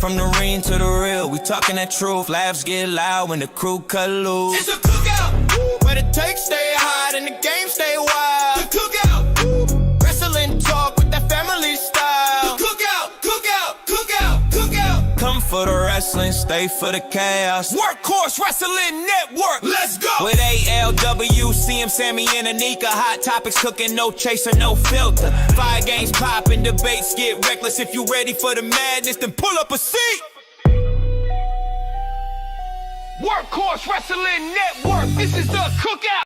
from the ring to the real. We talking that truth. Laughs get loud when the crew cut loose. It's a cookout. Where the takes stay hot and the game stay wild. The cookout. Wrestling talk with that family style. The cookout, cookout, cookout, cookout. Come for the wrestling, stay for the chaos. Workhorse Wrestling Network. Let's go. With ALWCM, Sammy and Anika. Hot topics cooking, no chaser, no filter. Fire games popping, debates get reckless. If you ready for the madness, then pull up a seat. Workhorse Wrestling Network. This is the cookout.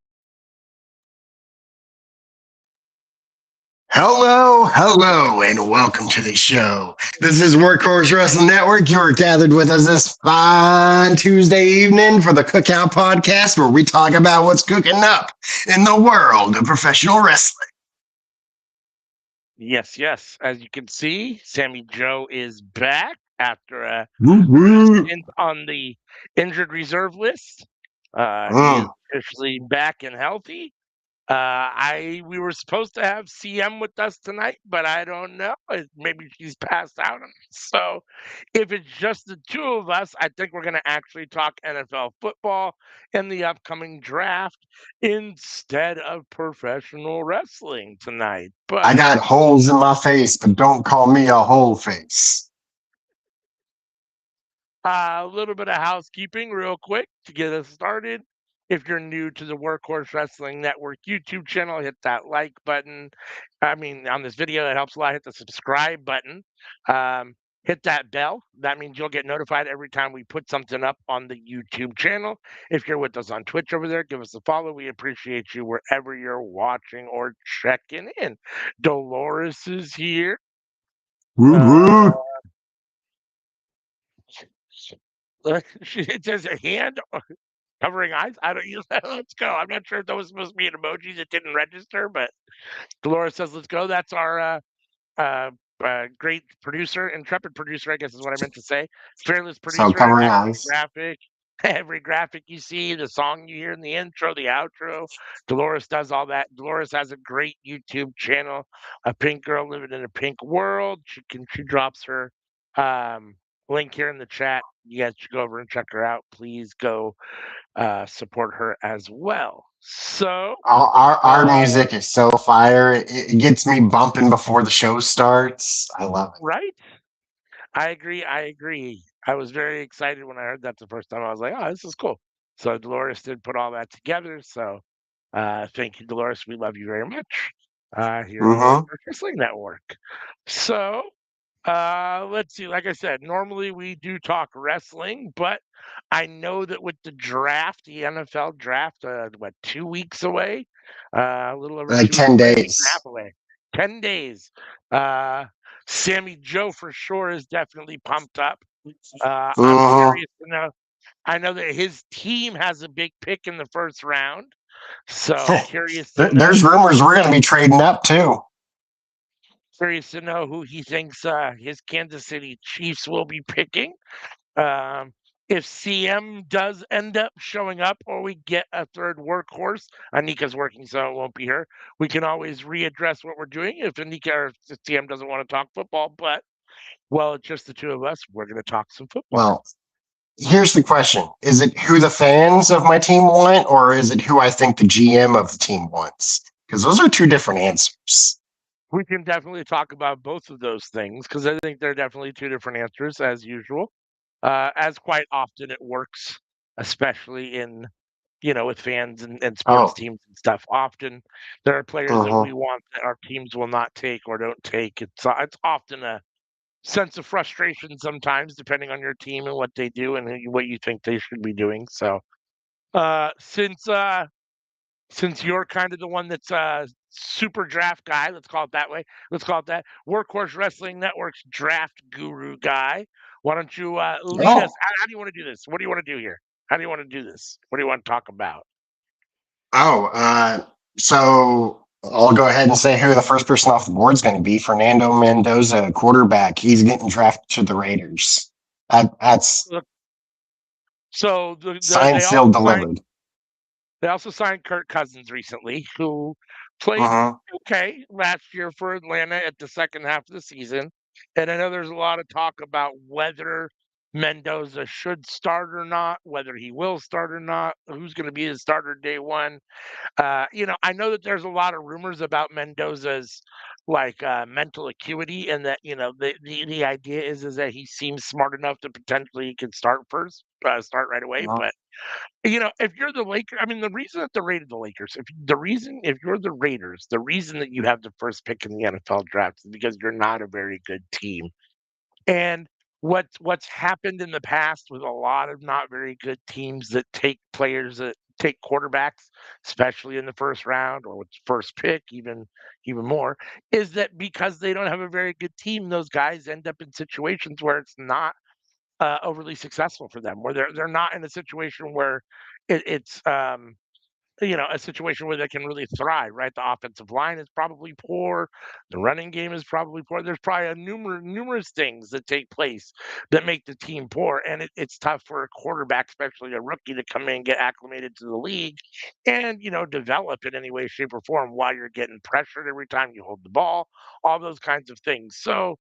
Hello, and welcome to the show. This is Workhorse Wrestling Network. You're gathered with us this fine Tuesday evening for the Cookout Podcast, where we talk about what's cooking up in the world of professional wrestling. Yes. As you can see, Sammy Joe is back after a stint on the injured reserve list. He is officially back and healthy. We were supposed to have CM with us tonight, but I don't know. Maybe she's passed out. So if it's just the two of us, I think we're going to actually talk NFL football and the upcoming draft instead of professional wrestling tonight. But I got holes in my face, but don't call me a hole face. a little bit of housekeeping real quick to get us started. If you're new to the Workhorse Wrestling Network YouTube channel, hit that like button. On this video, it helps a lot. Hit the subscribe button. Hit that bell. That means you'll get notified every time we put something up on the YouTube channel. If you're with us on Twitch over there, give us a follow. We appreciate you wherever you're watching or checking in. Dolores is here. It says a hand covering eyes. I don't use that. Let's go. I'm not sure if that was supposed to be an emoji that didn't register, but Dolores says, let's go. That's our great producer, intrepid producer, I guess is what I meant to say. Fearless producer. So covering eyes. Every graphic you see, the song you hear in the intro, the outro, Dolores does all that. Dolores has a great YouTube channel, A Pink Girl Living in a Pink World. She drops her link here in the chat. You guys should go over and check her out. Please go support her as well. So our music is so fire. It gets me bumping before the show starts. I love it. Right? I agree. I was very excited when I heard that the first time. I was like, oh, this is cool. So Dolores did put all that together. So thank you, Dolores. We love you very much here on the Wrestling Network. So let's see. Like I said, normally we do talk wrestling, but I know that with the draft, the NFL draft, 2 weeks away? A little over like 10 days. 10 days. Sammy Joe for sure is definitely pumped up. I'm curious to know. I know that his team has a big pick in the first round, so curious. There's rumors we're going to be trading up too. Curious to know who he thinks his Kansas City Chiefs will be picking. If CM does end up showing up or we get a third workhorse, Anika's working, so it won't be her. We can always readdress what we're doing if Anika or CM doesn't want to talk football. But, well, it's just the two of us. We're going to talk some football. Well, here's the question. Is it who the fans of my team want, or is it who I think the GM of the team wants? Because those are two different answers. We can definitely talk about both of those things because I think they're definitely two different answers as usual. As quite often it works, especially in, with fans and sports teams and stuff. Often there are players that we want that our teams will not take or don't take. It's often a sense of frustration sometimes, depending on your team and what they do and what you think they should be doing. So since you're kind of the one that's super draft guy, let's call it that way. Let's call it that. Workhorse Wrestling Network's draft guru guy. Why don't you lead us? How do you want to do this? What do you want to do here? How do you want to do this? What do you want to talk about? So I'll go ahead and say who the first person off the board is going to be. Fernando Mendoza, quarterback. He's getting drafted to the Raiders. That's so signed, sealed, delivered. They also signed Kirk Cousins recently, who played okay last year for Atlanta at the second half of the season. And I know there's a lot of talk about whether Mendoza should start or not, whether he will start or not, who's going to be his starter day one. I know that there's a lot of rumors about Mendoza's mental acuity, and that the idea is that he seems smart enough to potentially he could start right away. Well, But if you're the Lakers, I mean, the reason that they're rated the Lakers, if you're the Raiders, the reason that you have the first pick in the NFL draft is because you're not a very good team. And what's happened in the past with a lot of not very good teams that take players that take quarterbacks, especially in the first round or with the first pick, even more, is that because they don't have a very good team, those guys end up in situations where it's not overly successful for them, where they're not in a situation where it's a situation where they can really thrive, right? The offensive line is probably poor. The running game is probably poor. There's probably numerous things that take place that make the team poor. And it's tough for a quarterback, especially a rookie, to come in and get acclimated to the league and, develop in any way, shape, or form while you're getting pressured every time you hold the ball, all those kinds of things. So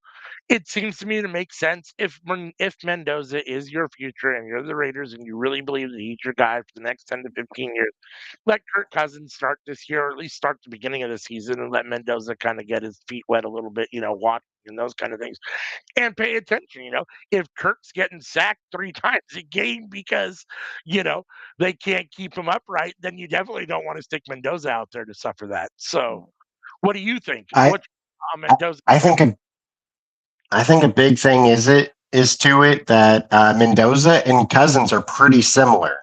it seems to me to make sense if Mendoza is your future and you're the Raiders and you really believe that he's your guy for the next 10 to 15 years, let Kirk Cousins start this year, or at least start the beginning of the season, and let Mendoza kind of get his feet wet a little bit, watch and those kind of things, and pay attention. If Kirk's getting sacked 3 times a game because they can't keep him upright, then you definitely don't want to stick Mendoza out there to suffer that. So, what do you think? I What's Mendoza? I think a big thing is to it that Mendoza and Cousins are pretty similar.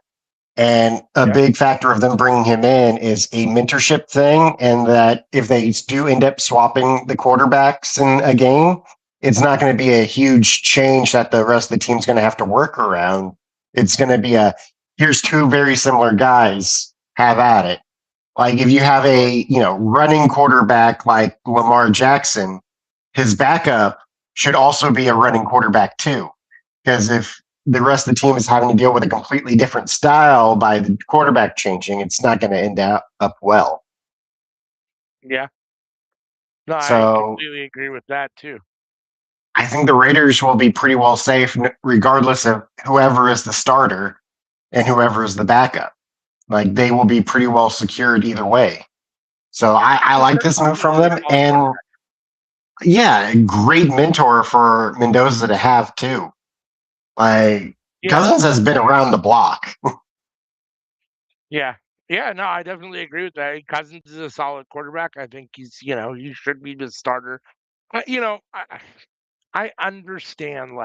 And a Yeah. big factor of them bringing him in is a mentorship thing. And that if they do end up swapping the quarterbacks in a game, it's not going to be a huge change that the rest of the team's going to have to work around. It's going to be here's 2 very similar guys, have at it. Like if you have a, running quarterback like Lamar Jackson, his backup should also be a running quarterback too. Because if the rest of the team is having to deal with a completely different style by the quarterback changing, it's not going to end up well. Yeah. No, I So completely agree with that too. I think the Raiders will be pretty well safe regardless of whoever is the starter and whoever is the backup. Like they will be pretty well secured either way. So I like this move from them. And yeah, great mentor for Mendoza to have too. Like Yeah. Cousins has been around the block. Yeah. Yeah, no, I definitely agree with that. Cousins is a solid quarterback. I think he should be the starter. I understand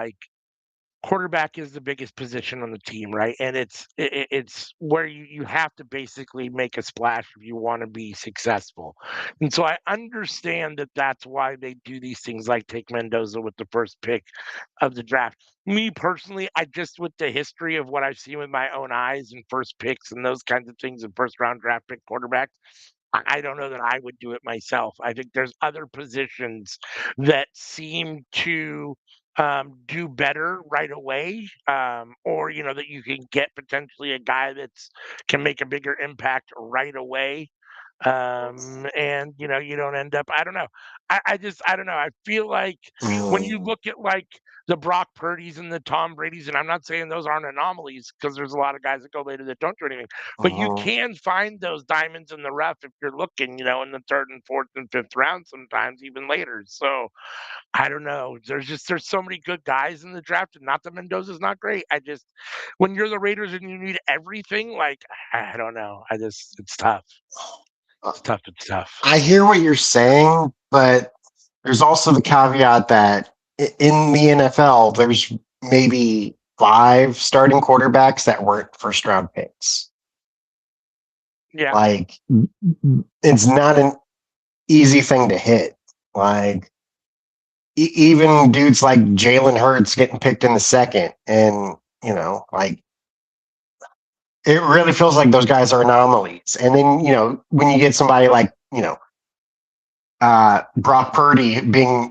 quarterback is the biggest position on the team, right? And it's where you have to basically make a splash if you want to be successful. And so I understand that that's why they do these things like take Mendoza with the first pick of the draft. Me personally, I just with the history of what I've seen with my own eyes and first picks and those kinds of things and first round draft pick quarterbacks, I don't know that I would do it myself. I think there's other positions that seem to do better right away, or that you can get potentially a guy that's can make a bigger impact right away. And you don't end up. I don't know. I don't know. I feel like when you look at the Brock Purdy's and the Tom Brady's, and I'm not saying those aren't anomalies because there's a lot of guys that go later that don't do anything, but you can find those diamonds in the rough if you're looking, in the third and fourth and fifth round, sometimes even later. So I don't know. There's so many good guys in the draft, and not that Mendoza's not great. When you're the Raiders and you need everything, I don't know. It's tough. It's tough. It's tough. I hear what you're saying, but there's also the caveat that in the NFL, there's maybe 5 starting quarterbacks that weren't first round picks. Yeah. Like, it's not an easy thing to hit. Like, even dudes like Jalen Hurts getting picked in the second, and, it really feels like those guys are anomalies. And then, when you get somebody like, Brock Purdy being,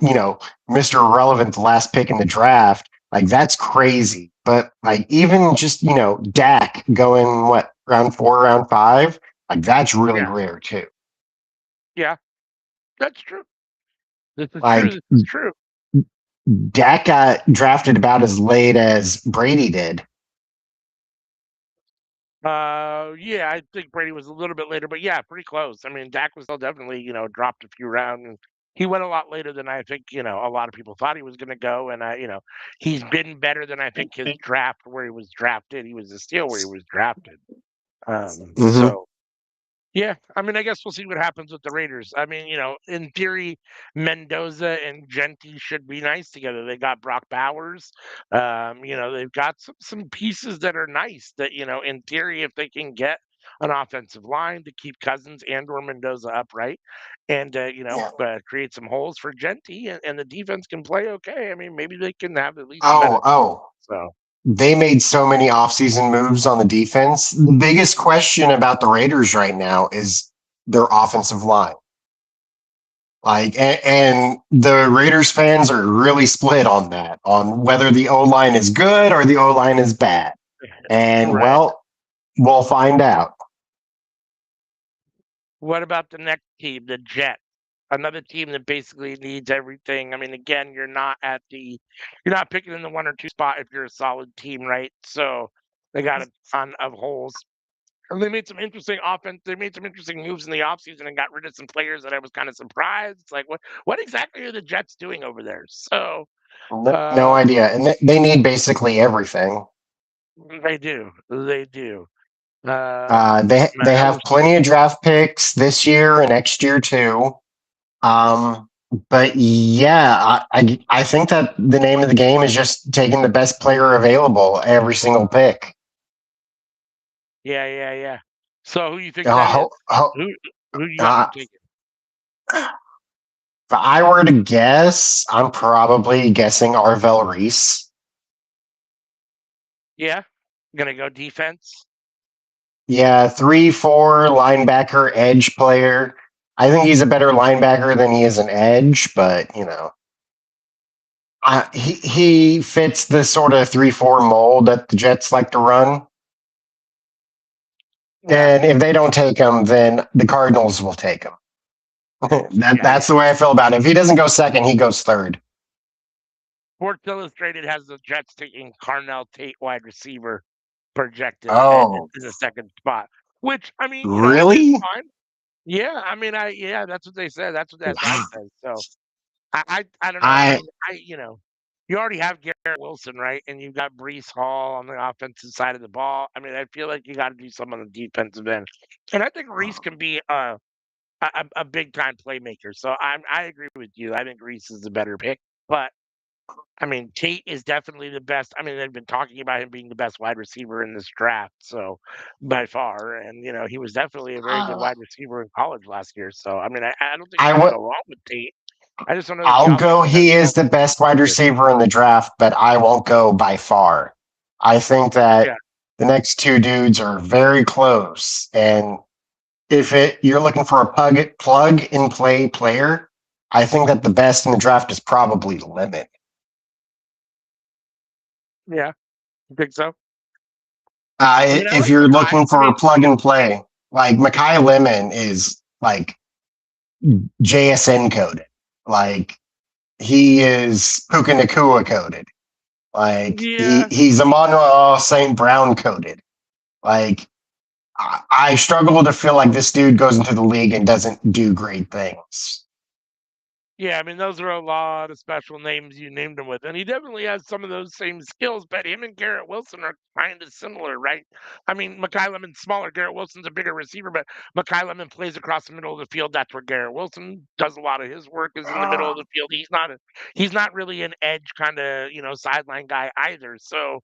Mr. Irrelevant, the last pick in the draft, that's crazy. But even just, Dak going round 4, round 5, that's really rare too. Yeah, that's true. This is true. This is true. Dak got drafted about as late as Brady did. Yeah, I think Brady was a little bit later, but yeah, pretty close. I mean, Dak was still definitely, dropped a few rounds. And he went a lot later than I think, a lot of people thought he was going to go. And he's been better than I think his draft where he was drafted. He was a steal where he was drafted. Mm-hmm. So yeah, I mean, I guess we'll see what happens with the Raiders. I mean, in theory, Mendoza and Genty should be nice together. They got Brock Bowers. They've got some pieces that are nice that, in theory, if they can get an offensive line to keep Cousins and or Mendoza upright and, Yeah. create some holes for Genty and the defense can play okay. I mean, maybe they can have at least a better. Oh. So. They made so many offseason moves on the defense. The biggest question about the Raiders right now is their offensive line. And the Raiders fans are really split on that, on whether the O line is good or the O line is bad. And Right. we'll find out. What about the next team, the Jets? Another team that basically needs everything. I mean, again, you're not picking in the 1 or 2 spot if you're a solid team, right? So they got a ton of holes. And they made some interesting offense. They made some interesting moves in the offseason and got rid of some players that I was kind of surprised. It's like, what exactly are the Jets doing over there? So No idea. And they need basically everything. they do. They do. They have plenty of draft picks this year and next year too. But yeah, I think that the name of the game is just taking the best player available every single pick. Yeah. So who you think that is? Who you got them taking? If I were to guess, I'm probably guessing Arvell Reese. Yeah, gonna go defense. Yeah, 3-4 linebacker edge player. I think he's a better linebacker than he is an edge, but he fits the sort of 3-4 mold that the Jets like to run. Yeah. And if they don't take him, then the Cardinals will take him. That's the way I feel about it. If he doesn't go second, he goes third. Sports Illustrated has the Jets taking Carnell Tate, wide receiver, projected Oh, in the second spot. Which I mean, really? it's fine. Yeah, I mean, that's what they said. That's what that side says. So I don't know. I mean, you already have Garrett Wilson, right? And you've got Brees Hall on the offensive side of the ball. I mean, I feel like you got to do something on the defensive end. And I think Reese can be a big time playmaker. So I agree with you. I think Reese is the better pick. But I mean, Tate is definitely the best. I mean, they've been talking about him being the best wide receiver in this draft, so by far. And he was definitely a very good wide receiver in college last year. So I mean, I don't think you can go wrong with Tate. I just don't know. I'll go. He is the best wide receiver in the draft, but I won't go by far. I think that the next two dudes are very close, and if you're looking for a plug and play player, I think that the best in the draft is probably Lemon. Yeah, you think so? If you're looking for a plug and play, like Mekhi Lemon is like JSN coded. Like he is Puka Nakua coded. Like he's Emmanuel St. Brown coded. Like I struggle to feel like this dude goes into the league and doesn't do great things. Yeah, I mean, those are a lot of special names you named him with. And he definitely has some of those same skills, but him and Garrett Wilson are kind of similar, right? I mean, Mekhi Lemon's smaller. Garrett Wilson's a bigger receiver, but Mekhi Lemon plays across the middle of the field. That's where Garrett Wilson does a lot of his work is in the middle of the field. He's not really an edge kind of, sideline guy either. So,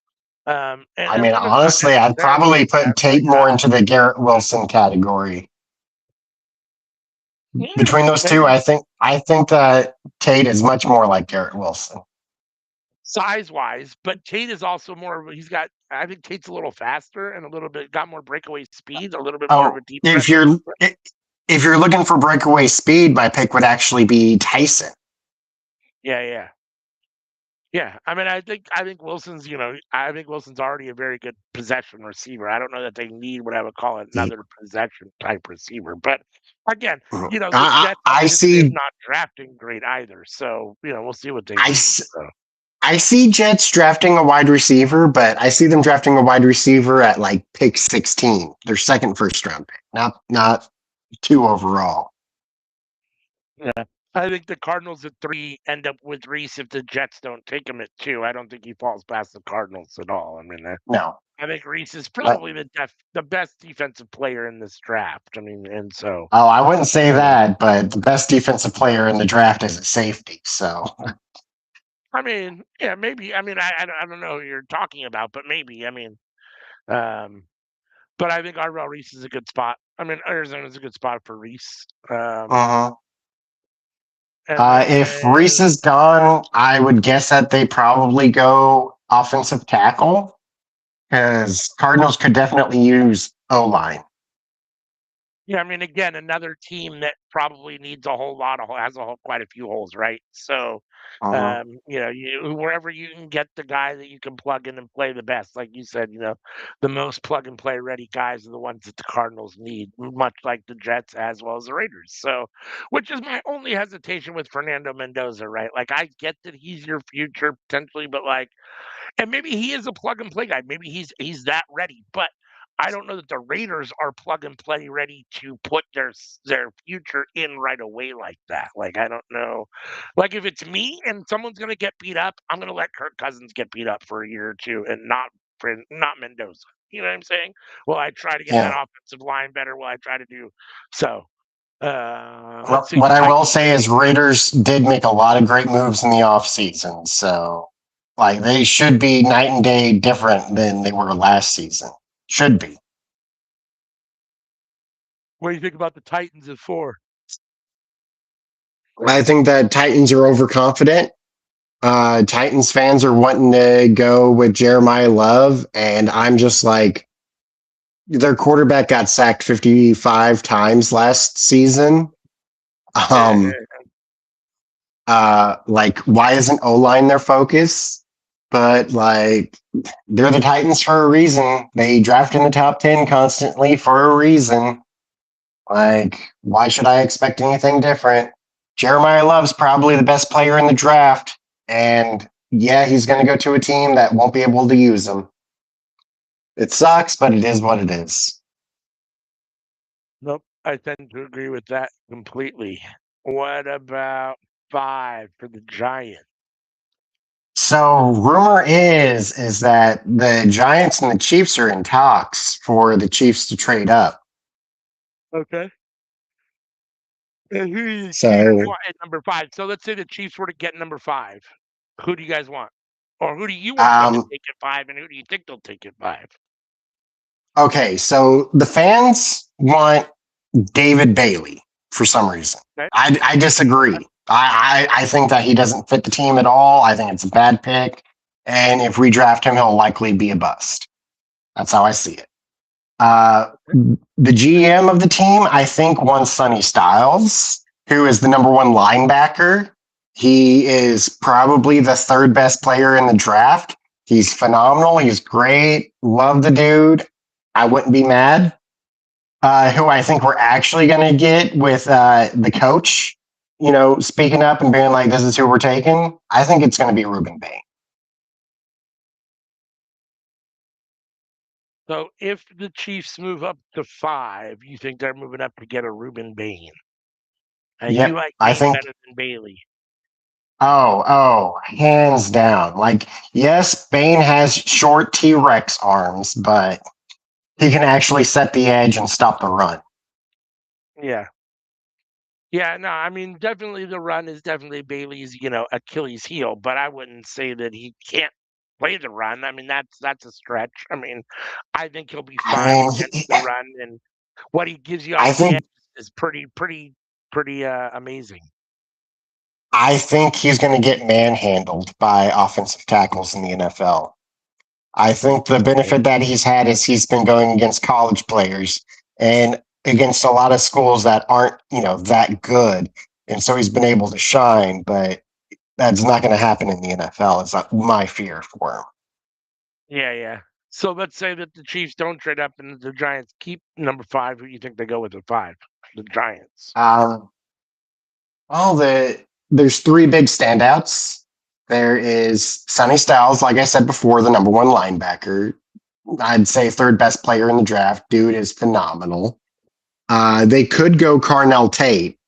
I mean, honestly, I'd probably put Tate more into the Garrett Wilson category. Between those two, I think that Tate is much more like Garrett Wilson. Size-wise, but Tate is also I think Tate's a little faster and got more breakaway speed, a little bit more of a deep. If you're looking for breakaway speed, my pick would actually be Tyson. Yeah. Yeah, I mean, I think Wilson's, I think Wilson's already a very good possession receiver. I don't know that they need what I would call Yeah. another possession type receiver. But again, Mhm. the Jets have I a history of see. not drafting great either. So we'll see what they I, do. s- So. I see Jets drafting a wide receiver, but I see them drafting a wide receiver at like pick 16, their second first round pick, not two overall. Yeah. I think the Cardinals at 3 end up with Reese if the Jets don't take him at 2. I don't think he falls past the Cardinals at all. I mean, No. I think Reese is But, probably the best defensive player in this draft. I mean, and so oh, I wouldn't say you know, that, but the best defensive player in the draft is a safety. So, I mean, yeah, maybe. I mean, I don't know who you're talking about, but maybe. I mean, um, but I think Arvell Reese is a good spot. I mean, Arizona's a good spot for Reese. uh-huh. And If then Reese is gone, I would guess that they probably go offensive tackle because Cardinals could definitely use O line. yeah, I mean, again, another team that probably needs a whole lot of quite a few holes, right? So, Uh-huh. wherever you can get the guy that you can plug in and play the best, like you said, the most plug and play ready guys are the ones that the Cardinals need, much like the Jets as well as the Raiders. So, which is my only hesitation with Fernando Mendoza, right? Like, I get that he's your future potentially, but like, and maybe he is a plug and play guy. Maybe he's that ready, but I don't know that the Raiders are plug and play ready to put their future in right away like that. Like I don't know. Like if it's me and someone's gonna get beat up, I'm gonna let Kirk Cousins get beat up for a year or two and not Mendoza. You know what I'm saying? Well, I try to get that Yeah. offensive line better. Well, I try to do so. Let's Well, see. what I will say is Raiders did make a lot of great moves in the offseason. So, like, they should be night and day different than they were last season. Should be. What do you think about the Titans at 4? I think that Titans are overconfident. Titans fans are wanting to go with Jeremiah Love, and I'm just like, their quarterback got sacked 55 times last season. Yeah, Um, like, why isn't O line their focus? But like, they're the Titans for a reason. They draft in the top 10 constantly for a reason. Like, why should I expect anything different? Jeremiah Love's probably the best player in the draft, and yeah, he's going to go to a team that won't be able to use him. It sucks, but it is what it is. nope, I tend to agree with that completely. What about 5 for the Giants? So, rumor is that the Giants and the Chiefs are in talks for the Chiefs to trade up. Okay. And who do you Chiefs So, want at number 5? So let's say the Chiefs were to get number 5. Who do you guys want? Or who do you want them to um, take at 5, and who do you think they'll take at 5? okay, so the fans want David Bailey for some reason. Okay. I disagree. I think that he doesn't fit the team at all. I think it's a bad pick. And if we draft him, he'll likely be a bust. That's how I see it. The GM of the team, I think, wants Sonny Styles, who is the number one linebacker. He is probably the third best player in the draft. He's phenomenal. He's great. Love the dude. I wouldn't be mad. Who I think we're actually going to get with the coach, speaking up and being like, this is who we're taking. I think it's going to be Ruben Bain. So if the Chiefs move up to 5, you think they're moving up to get a Reuben Bain. And you Yep. like I Bain think, better than Bailey. hands down. Like, yes, Bain has short T Rex arms, but he can actually set the edge and stop the run. Yeah. Yeah, no, I mean, definitely the run is definitely Bailey's, Achilles heel, but I wouldn't say that he can't play the run. I mean, that's a stretch. I mean, I think he'll be I fine mean, against the run, and what he gives you I off the edge think is pretty amazing. I think he's going to get manhandled by offensive tackles in the NFL. I think the benefit that he's had is he's been going against college players and against a lot of schools that aren't, that good. And so he's been able to shine. But That's not going to happen in the NFL. It's not my fear for him. Yeah. So let's say that the Chiefs don't trade up and the Giants keep number 5. Who do you think they go with at 5? The Giants. Well, there's three big standouts. There is Sonny Styles, like I said before, the number one linebacker. I'd say third best player in the draft. Dude is phenomenal. They could go Carnell Tate.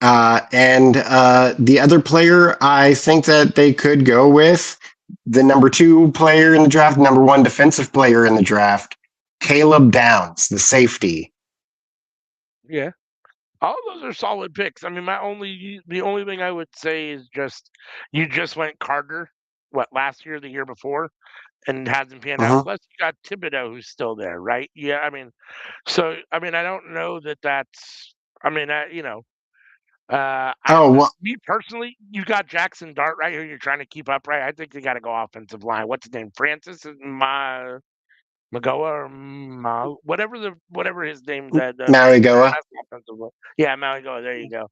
And the other player I think that they could go with, the number 2 player in the draft, number 1 defensive player in the draft, Caleb Downs, the safety. Yeah. All those are solid picks. I mean, the only thing I would say is just you just went Carter, last year, the year before, and hasn't panned out. Mhm. Plus, you got Thibodeau who's still there, right? Yeah, I mean, so I mean, I don't know that that's. I mean, I Oh, don't know. well, Me personally, you got Jackson Dart right here. You're trying to keep up, right? I think they got to go offensive line. What's his name? Francis Magoa or whatever his name the Marigoa. best offensive line. Yeah, Magoa. There you go.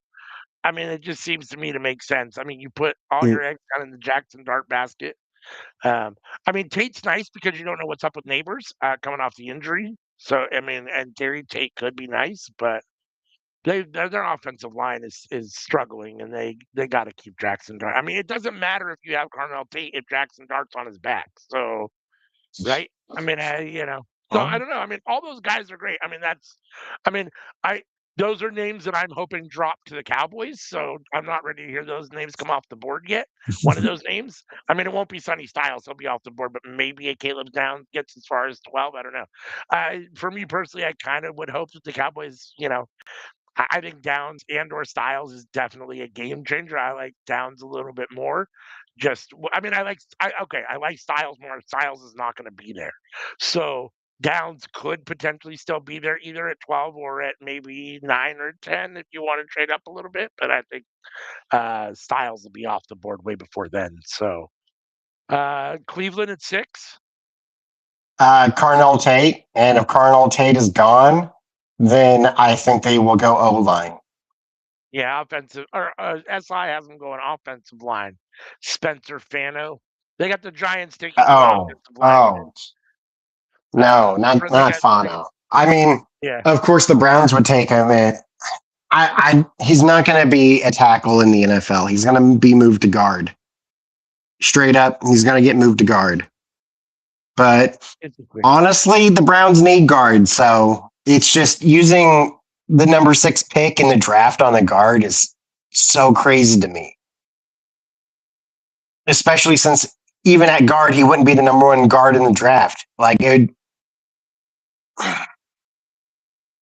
I mean, it just seems to me to make sense. I mean, you put all Mm. your eggs kind of in the Jackson Dart basket. Um, I mean, Tate's nice because you don't know what's up with Neighbors coming off the injury. So I mean, and Gary Tate could be nice, but their offensive line is struggling, and they got to keep Jackson Dart. I mean, it doesn't matter if you have Carnell Tate if Jackson Dart's on his back. So right? I mean, so I Huh? don't know. I mean, all those guys are great. I mean, I mean, I those are names that I'm hoping drop to the Cowboys. So I'm not ready to hear those names come off the board yet. One of those names, I mean, it won't be Sonny Styles. He'll be off the board, but maybe a Caleb Downs gets as far as 12. I don't know. For me personally, I kind of would hope that the Cowboys, I think Downs and or Styles is definitely a game changer. I like Downs a little bit more. I mean, I like Styles more. Styles is not going to be there, so Downs could potentially still be there either at 12 or at maybe 9 or 10 if you want to trade up a little bit. But I think Styles will be off the board way before then. So Cleveland at 6. Carnell Tate. And if Carnell Tate is gone, then I think they will go O line. Yeah, offensive or SI has them going offensive line. Spencer Fano. They got the Giants taking one Oh, offensive lineman. oh, no, For they not got Fano. I mean, yeah. of course the Browns would take him. He's not going to be a tackle in the NFL. He's going to be moved to guard. Straight up, he's going to get moved to guard. But honestly, the Browns need guards, so it's just using the number 6 pick in the draft on the guard is so crazy to me. Especially since even at guard, he wouldn't be the number 1 guard in the draft. Like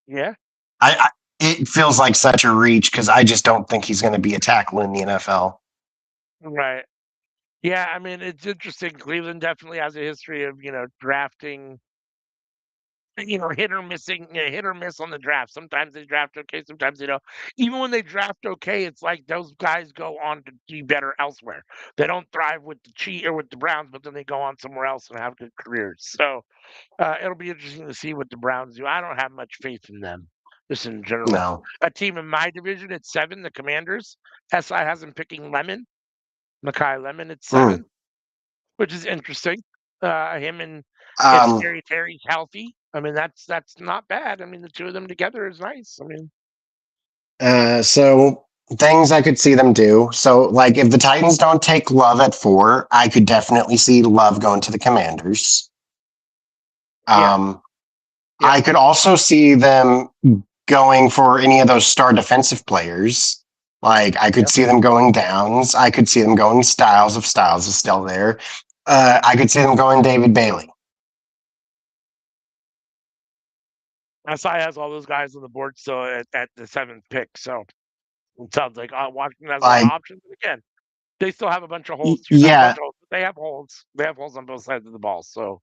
Yeah. it feels like such a reach because I just don't think he's going to be a tackle in the NFL. Right. Yeah, I mean, it's interesting. Cleveland definitely has a history of, drafting, hit or hit or miss on the draft. Sometimes they draft okay, sometimes they don't. Even when they draft okay, it's like those guys go on to be better elsewhere. They don't thrive with the Chiefs or with the Browns, but then they go on somewhere else and have good careers. So it'll be interesting to see what the Browns do. I don't have much faith in them, just in general. No. A team in my division at 7, the Commanders. SI has them picking Makai Lemon at 7, which is interesting. Him and if Um, Scary Terry's healthy, I mean that's not bad. I mean the two of them together is nice. I mean, so things I could see them do. So, like, if the Titans don't take Love at 4, I could definitely see Love going to the Commanders. Yeah. I could also see them going for any of those star defensive players. Like, I could see them going Downs. I could see them going Styles if Styles is still there. I could see them going David Bailey. SI has all those guys on the board still at the 7th pick. So it sounds like Washington has a lot of Like, options. And again, they still have a bunch of holes. Not a yeah, bunch of holes. They have holes. They have holes on both sides of the ball. So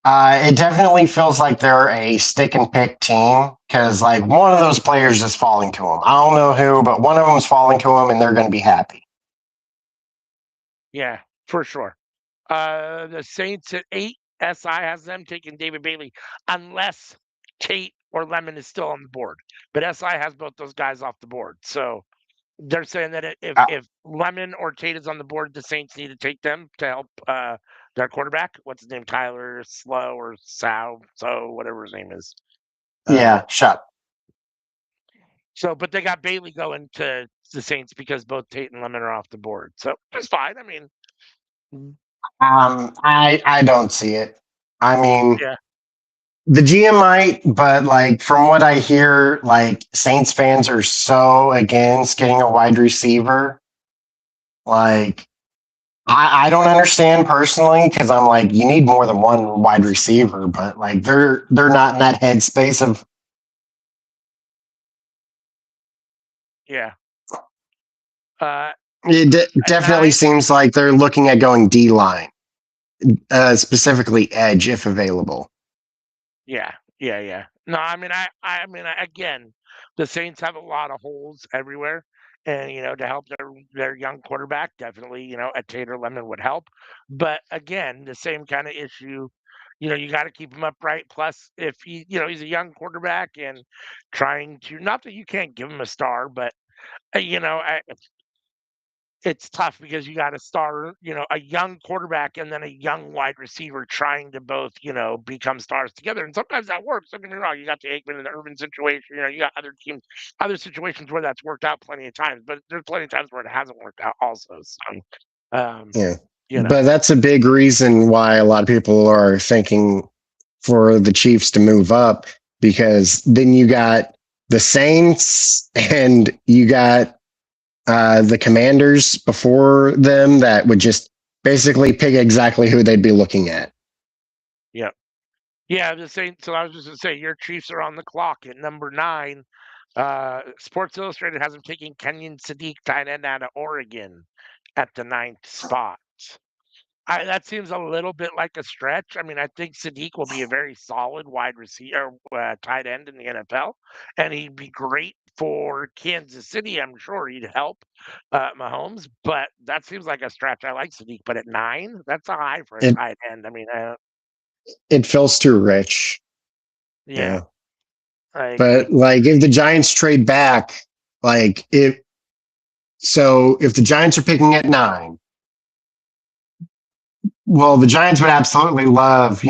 it definitely feels like they're a stick and pick team because, like, one of those players is falling to them. I don't know who, but one of them is falling to them, and they're going to be happy. yeah, for sure. The Saints at 8. SI has them taking David Bailey, unless Tate or Lemon is still on the board. But SI has both those guys off the board. So They're saying that if Lemon or Tate is on the board, the Saints need to take them to help their quarterback. What's his name? Tyler Slow or So whatever his name is. Yeah, shut. So, but they got Bailey going to the Saints because both Tate and Lemon are off the board. So it's fine. I mean, I don't see it. I mean, yeah, the GM might, but like from what I hear, like Saints fans are so against getting a wide receiver. Like I don't understand personally because I'm like, you need more than one wide receiver, but like they're not in that headspace of yeah. it. At Definitely 9, seems like they're looking at going D line, specifically edge if available. yeah. No, again, the Saints have a lot of holes everywhere, and to help their young quarterback, definitely, a Tater Lemon would help. But again, the same kind of issue. You got to keep him upright. Plus, if he's a young quarterback and trying to, not that you can't give him a star, but it's tough because you got to start, a young quarterback and then a young wide receiver trying to both, become stars together. And sometimes that works. Don't get me wrong. You got the Aikman and the Urban situation. You got other teams, other situations where that's worked out plenty of times. But there's plenty of times where it hasn't worked out also. So, Yeah. you know, But that's a big reason why a lot of people are thinking for the Chiefs to move up because then you got the Saints and you got the Commanders before them that would just basically pick exactly who they'd be looking at. yeah. Yeah, the same. So I was just going to say, your Chiefs are on the clock at number 9. Sports Illustrated has them taking Kenyon Sadiq, tight end out of Oregon, at the 9th spot. That seems a little bit like a stretch. I mean, I think Sadiq will be a very solid wide receiver, tight end in the NFL, and he'd be great for Kansas City. I'm sure he'd help Mahomes, but that seems like a stretch. I like Sadiq, but at 9, that's a high for a It tight end. I mean, it feels too rich. yeah, Yeah. I agree. But like if the Giants trade back, like if the Giants are picking at 9, well, the Giants would absolutely love,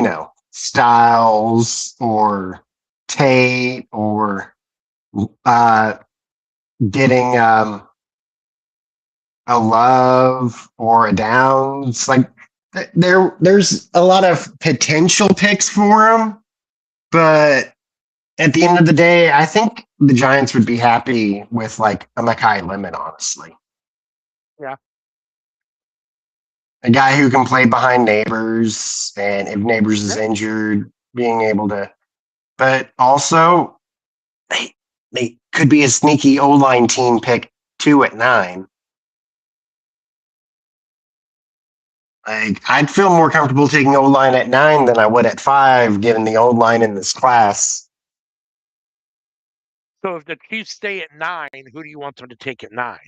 Styles or Tate or uh, getting a Love or a Downs. Like there's a lot of potential picks for him, but at the end of the day, I think the Giants would be happy with like a Makai Lemon, honestly. Yeah. A guy who can play behind Neighbors, and if Neighbors is Yeah. injured, being able to. But also, they could be a sneaky O line team pick 2 at 9. Like I'd feel more comfortable taking O line at 9 than I would at 5, given the O line in this class. So if the Chiefs stay at 9, who do you want them to take at 9?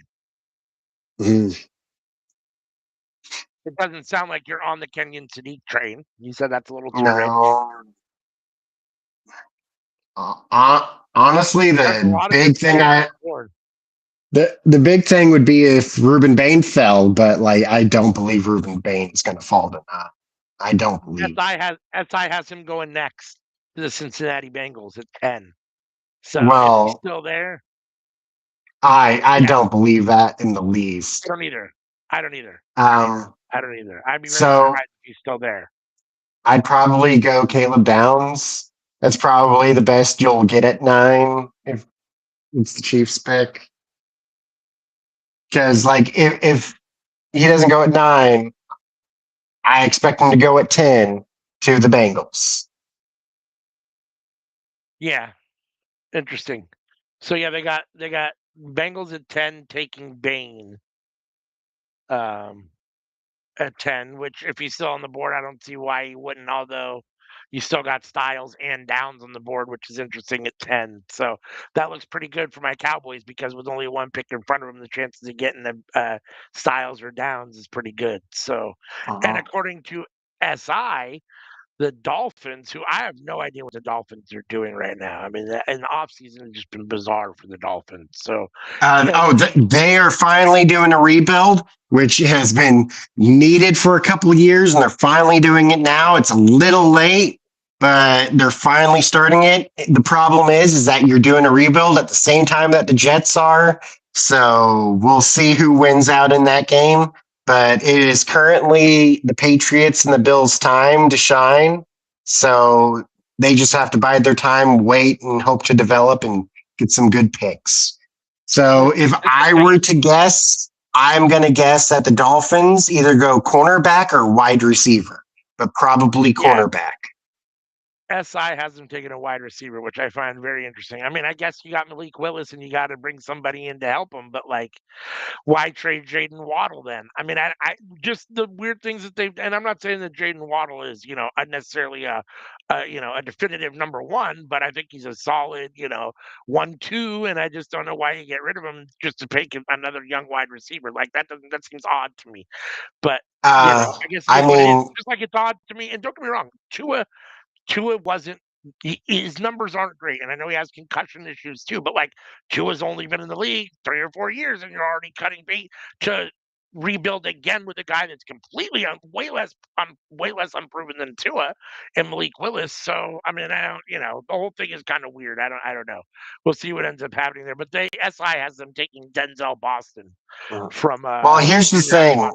Mm. It doesn't sound like you're on the Kenyon Sadiq train. You said that's a little too rich. No. Honestly, There's a lot of good players on the board. the big thing would be if Ruben Bain fell, but like I don't believe Ruben Bain is going to fall to 9. I don't believe. SI has him going next to the Cincinnati Bengals at 10. So if he's Well, still there, I yeah, don't believe that in the I least. don't either. I don't either. Um, I don't either. I'd be very so surprised if he's still there. I'd probably go Caleb Downs. That's probably the best you'll get at 9 if it's the Chiefs pick. Because like if he doesn't go at 9, I expect him to go at 10 to the Bengals. Yeah, interesting. So yeah, they got Bengals at 10 taking Bain at 10, which if he's still on the board, I don't see why he wouldn't, although you still got Styles and Downs on the board, which is interesting at 10. So that looks pretty good for my Cowboys because with only one pick in front of them, the chances of getting the Styles or Downs is pretty good. So, and Uh-huh. according to SI, the Dolphins, who I have no idea what the Dolphins are doing right now. I mean, in the offseason has just been bizarre for the Dolphins. So, and They are finally doing a rebuild, which has been needed for a couple of years, and they're finally doing it now. It's a little late, but they're finally starting it. The problem is that you're doing a rebuild at the same time that the Jets are. So we'll see who wins out in that game. But it is currently the Patriots and the Bills' time to shine. So they just have to bide their time, wait, and hope to develop and get some good picks. So if I were to guess, I'm going to guess that the Dolphins either go cornerback or wide receiver, but probably cornerback. SI has them taking a wide receiver, which I find very interesting. I mean, I guess you got Malik Willis and you got to bring somebody in to help him, but like, why trade Jaden Waddle then? I mean, I just the weird things that they've, and I'm not saying that Jaden Waddle is, unnecessarily a definitive number one, but I think he's a solid, 1-2, and I just don't know why you get rid of him just to take another young wide receiver. Like that seems odd to me. But I guess I mean, just like it's odd to me. And don't get me wrong, Tua wasn't. His numbers aren't great, and I know he has concussion issues too. But like Tua's only been in the league 3 or 4 years, and you're already cutting bait to rebuild again with a guy that's completely way less unproven than Tua and Malik Willis. So I mean, I don't, the whole thing is kind of weird. I don't know. We'll see what ends up happening there. But SI has them taking Denzel Boston from. Well, here's the thing.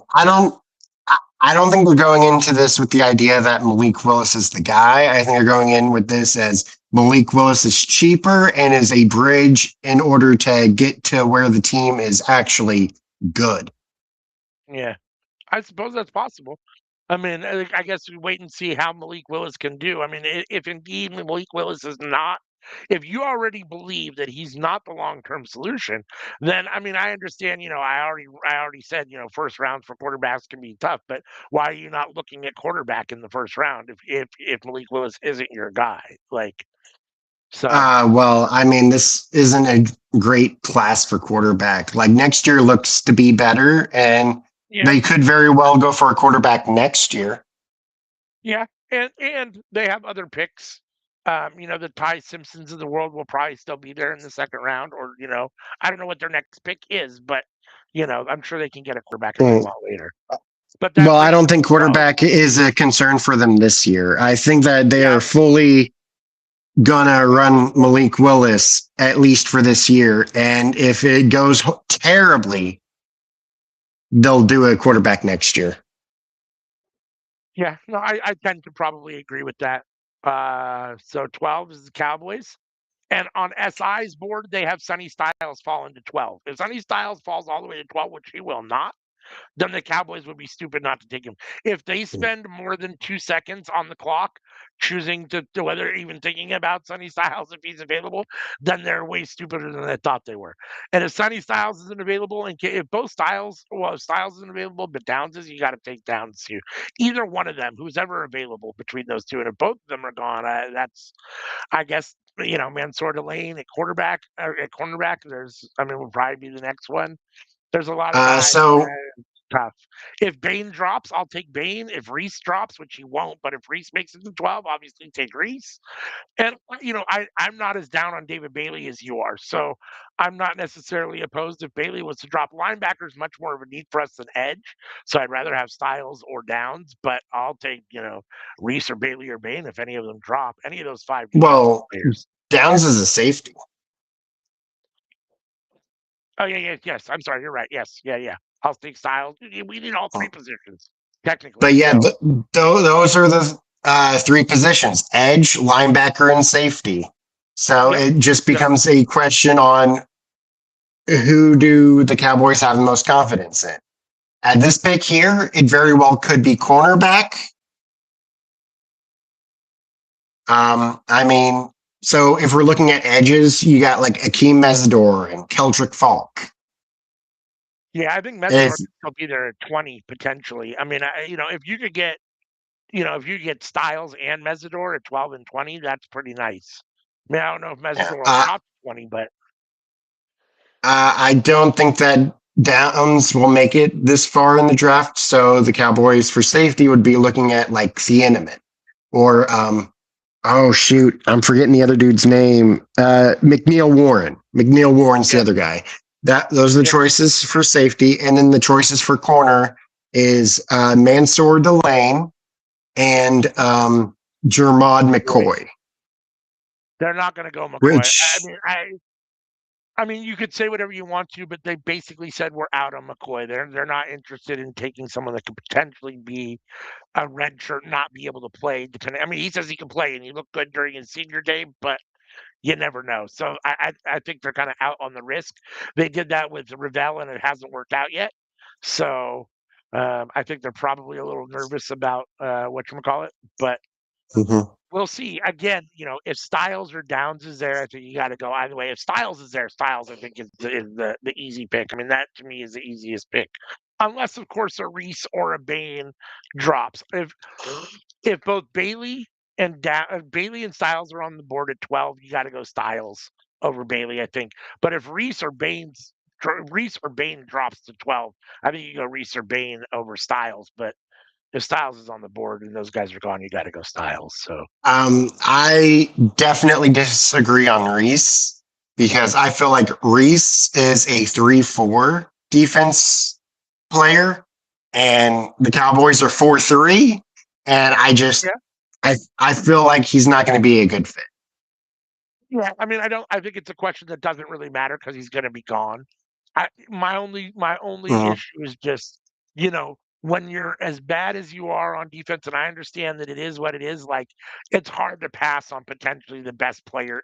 I don't think they're going into this with the idea that Malik Willis is the guy. I think they're going in with this as Malik Willis is cheaper and is a bridge in order to get to where the team is actually good. Yeah, I suppose that's possible. I mean, I guess we wait and see how Malik Willis can do. I mean, if indeed Malik Willis is not, if you already believe that he's not the long-term solution, then I mean, I understand. I already said, first rounds for quarterbacks can be tough, but why are you not looking at quarterback in the first round if Malik Willis isn't your guy? Like, so. Well, I mean, this isn't a great class for quarterback. Like next year looks to be better, and they could very well go for a quarterback next year. Yeah, and they have other picks. The Ty Simpsons of the world will probably still be there in the second round, or I don't know what their next pick is, but I'm sure they can get a quarterback as well later. But I don't think quarterback is a concern for them this year. I think that they are fully gonna run Malik Willis at least for this year, and if it goes terribly, they'll do a quarterback next year. Yeah, no, I tend to probably agree with that. So 12 is the Cowboys. And on SI's board, they have Sonny Styles falling to 12. If Sonny Styles falls all the way to 12, which he will not, then the Cowboys would be stupid not to take him. If they spend more than 2 seconds on the clock choosing to whether even thinking about Sonny Styles if he's available, then they're way stupider than I thought they were. And if Sonny Styles isn't available, and if both Styles, if Styles isn't available, but Downs is, you got to take Downs too. Either one of them, who's ever available between those two. And if both of them are gone, that's, I guess, Mansour Delane at quarterback, at cornerback. Will probably be the next one. There's a lot of guys. Tough. If Bain drops, I'll take Bain. If Reese drops, which he won't, but if Reese makes it to 12, obviously take Reese. And I'm not as down on David Bailey as you are, so I'm not necessarily opposed if Bailey was to drop. Linebackers much more of a need for us than edge, so I'd rather have Styles or Downs. But I'll take Reese or Bailey or Bain if any of them drop. Any of those 5 players. Downs is a safety. Oh yes. I'm sorry, you're right. Yes, yeah. I'll take Styles. We need all 3 positions, technically. But yeah, those are the 3 positions: edge, linebacker, and safety. So it just becomes a question on who do the Cowboys have the most confidence in. At this pick here, it very well could be cornerback. So if we're looking at edges, you got like Akeem Mesidor and Keldrick Falk. Yeah, I think Mesidor will be there at 20 potentially. I mean, if you could get, Styles and Mesidor at 12 and 20, that's pretty nice. I mean, I don't know if Mesidor will top 20, but I don't think that Downs will make it this far in the draft. So the Cowboys for safety would be looking at like Thieneman. or oh shoot, I'm forgetting the other dude's name. McNeil Warren. McNeil Warren's the other guy. Those are the choices for safety, and then the choices for corner is Mansour Delane and Jermod McCoy. They're not going to go McCoy. Which I mean, you could say whatever you want to, but they basically said we're out on McCoy. They're not interested in taking someone that could potentially be a red shirt, not be able to play. Depending, I mean, he says he can play and he looked good during his senior day, but you never know. So I think they're kind of out on the risk. They did that with Ravel and it hasn't worked out yet. So I think they're probably a little nervous about whatchamacallit, but we'll see. Again, if Styles or Downs is there, I think you got to go either way. If Styles is there, Styles, I think, is the easy pick. I mean, that to me is the easiest pick. Unless, of course, a Reese or a Bane drops. If both Bailey and Styles are on the board at 12, you got to go Styles over Bailey, I think. But if Reese or Bane drops to 12, I think you go Reese or Bane over Styles. But if Styles is on the board and those guys are gone, you got to go Styles. So I definitely disagree on Reese because I feel like Reese is a 3-4 defense player and the Cowboys are 4-3. And I feel like he's not going to be a good fit. Yeah, I mean, I think it's a question that doesn't really matter because he's going to be gone. My only issue is just, when you're as bad as you are on defense, and I understand that it is what it is, like it's hard to pass on potentially the best player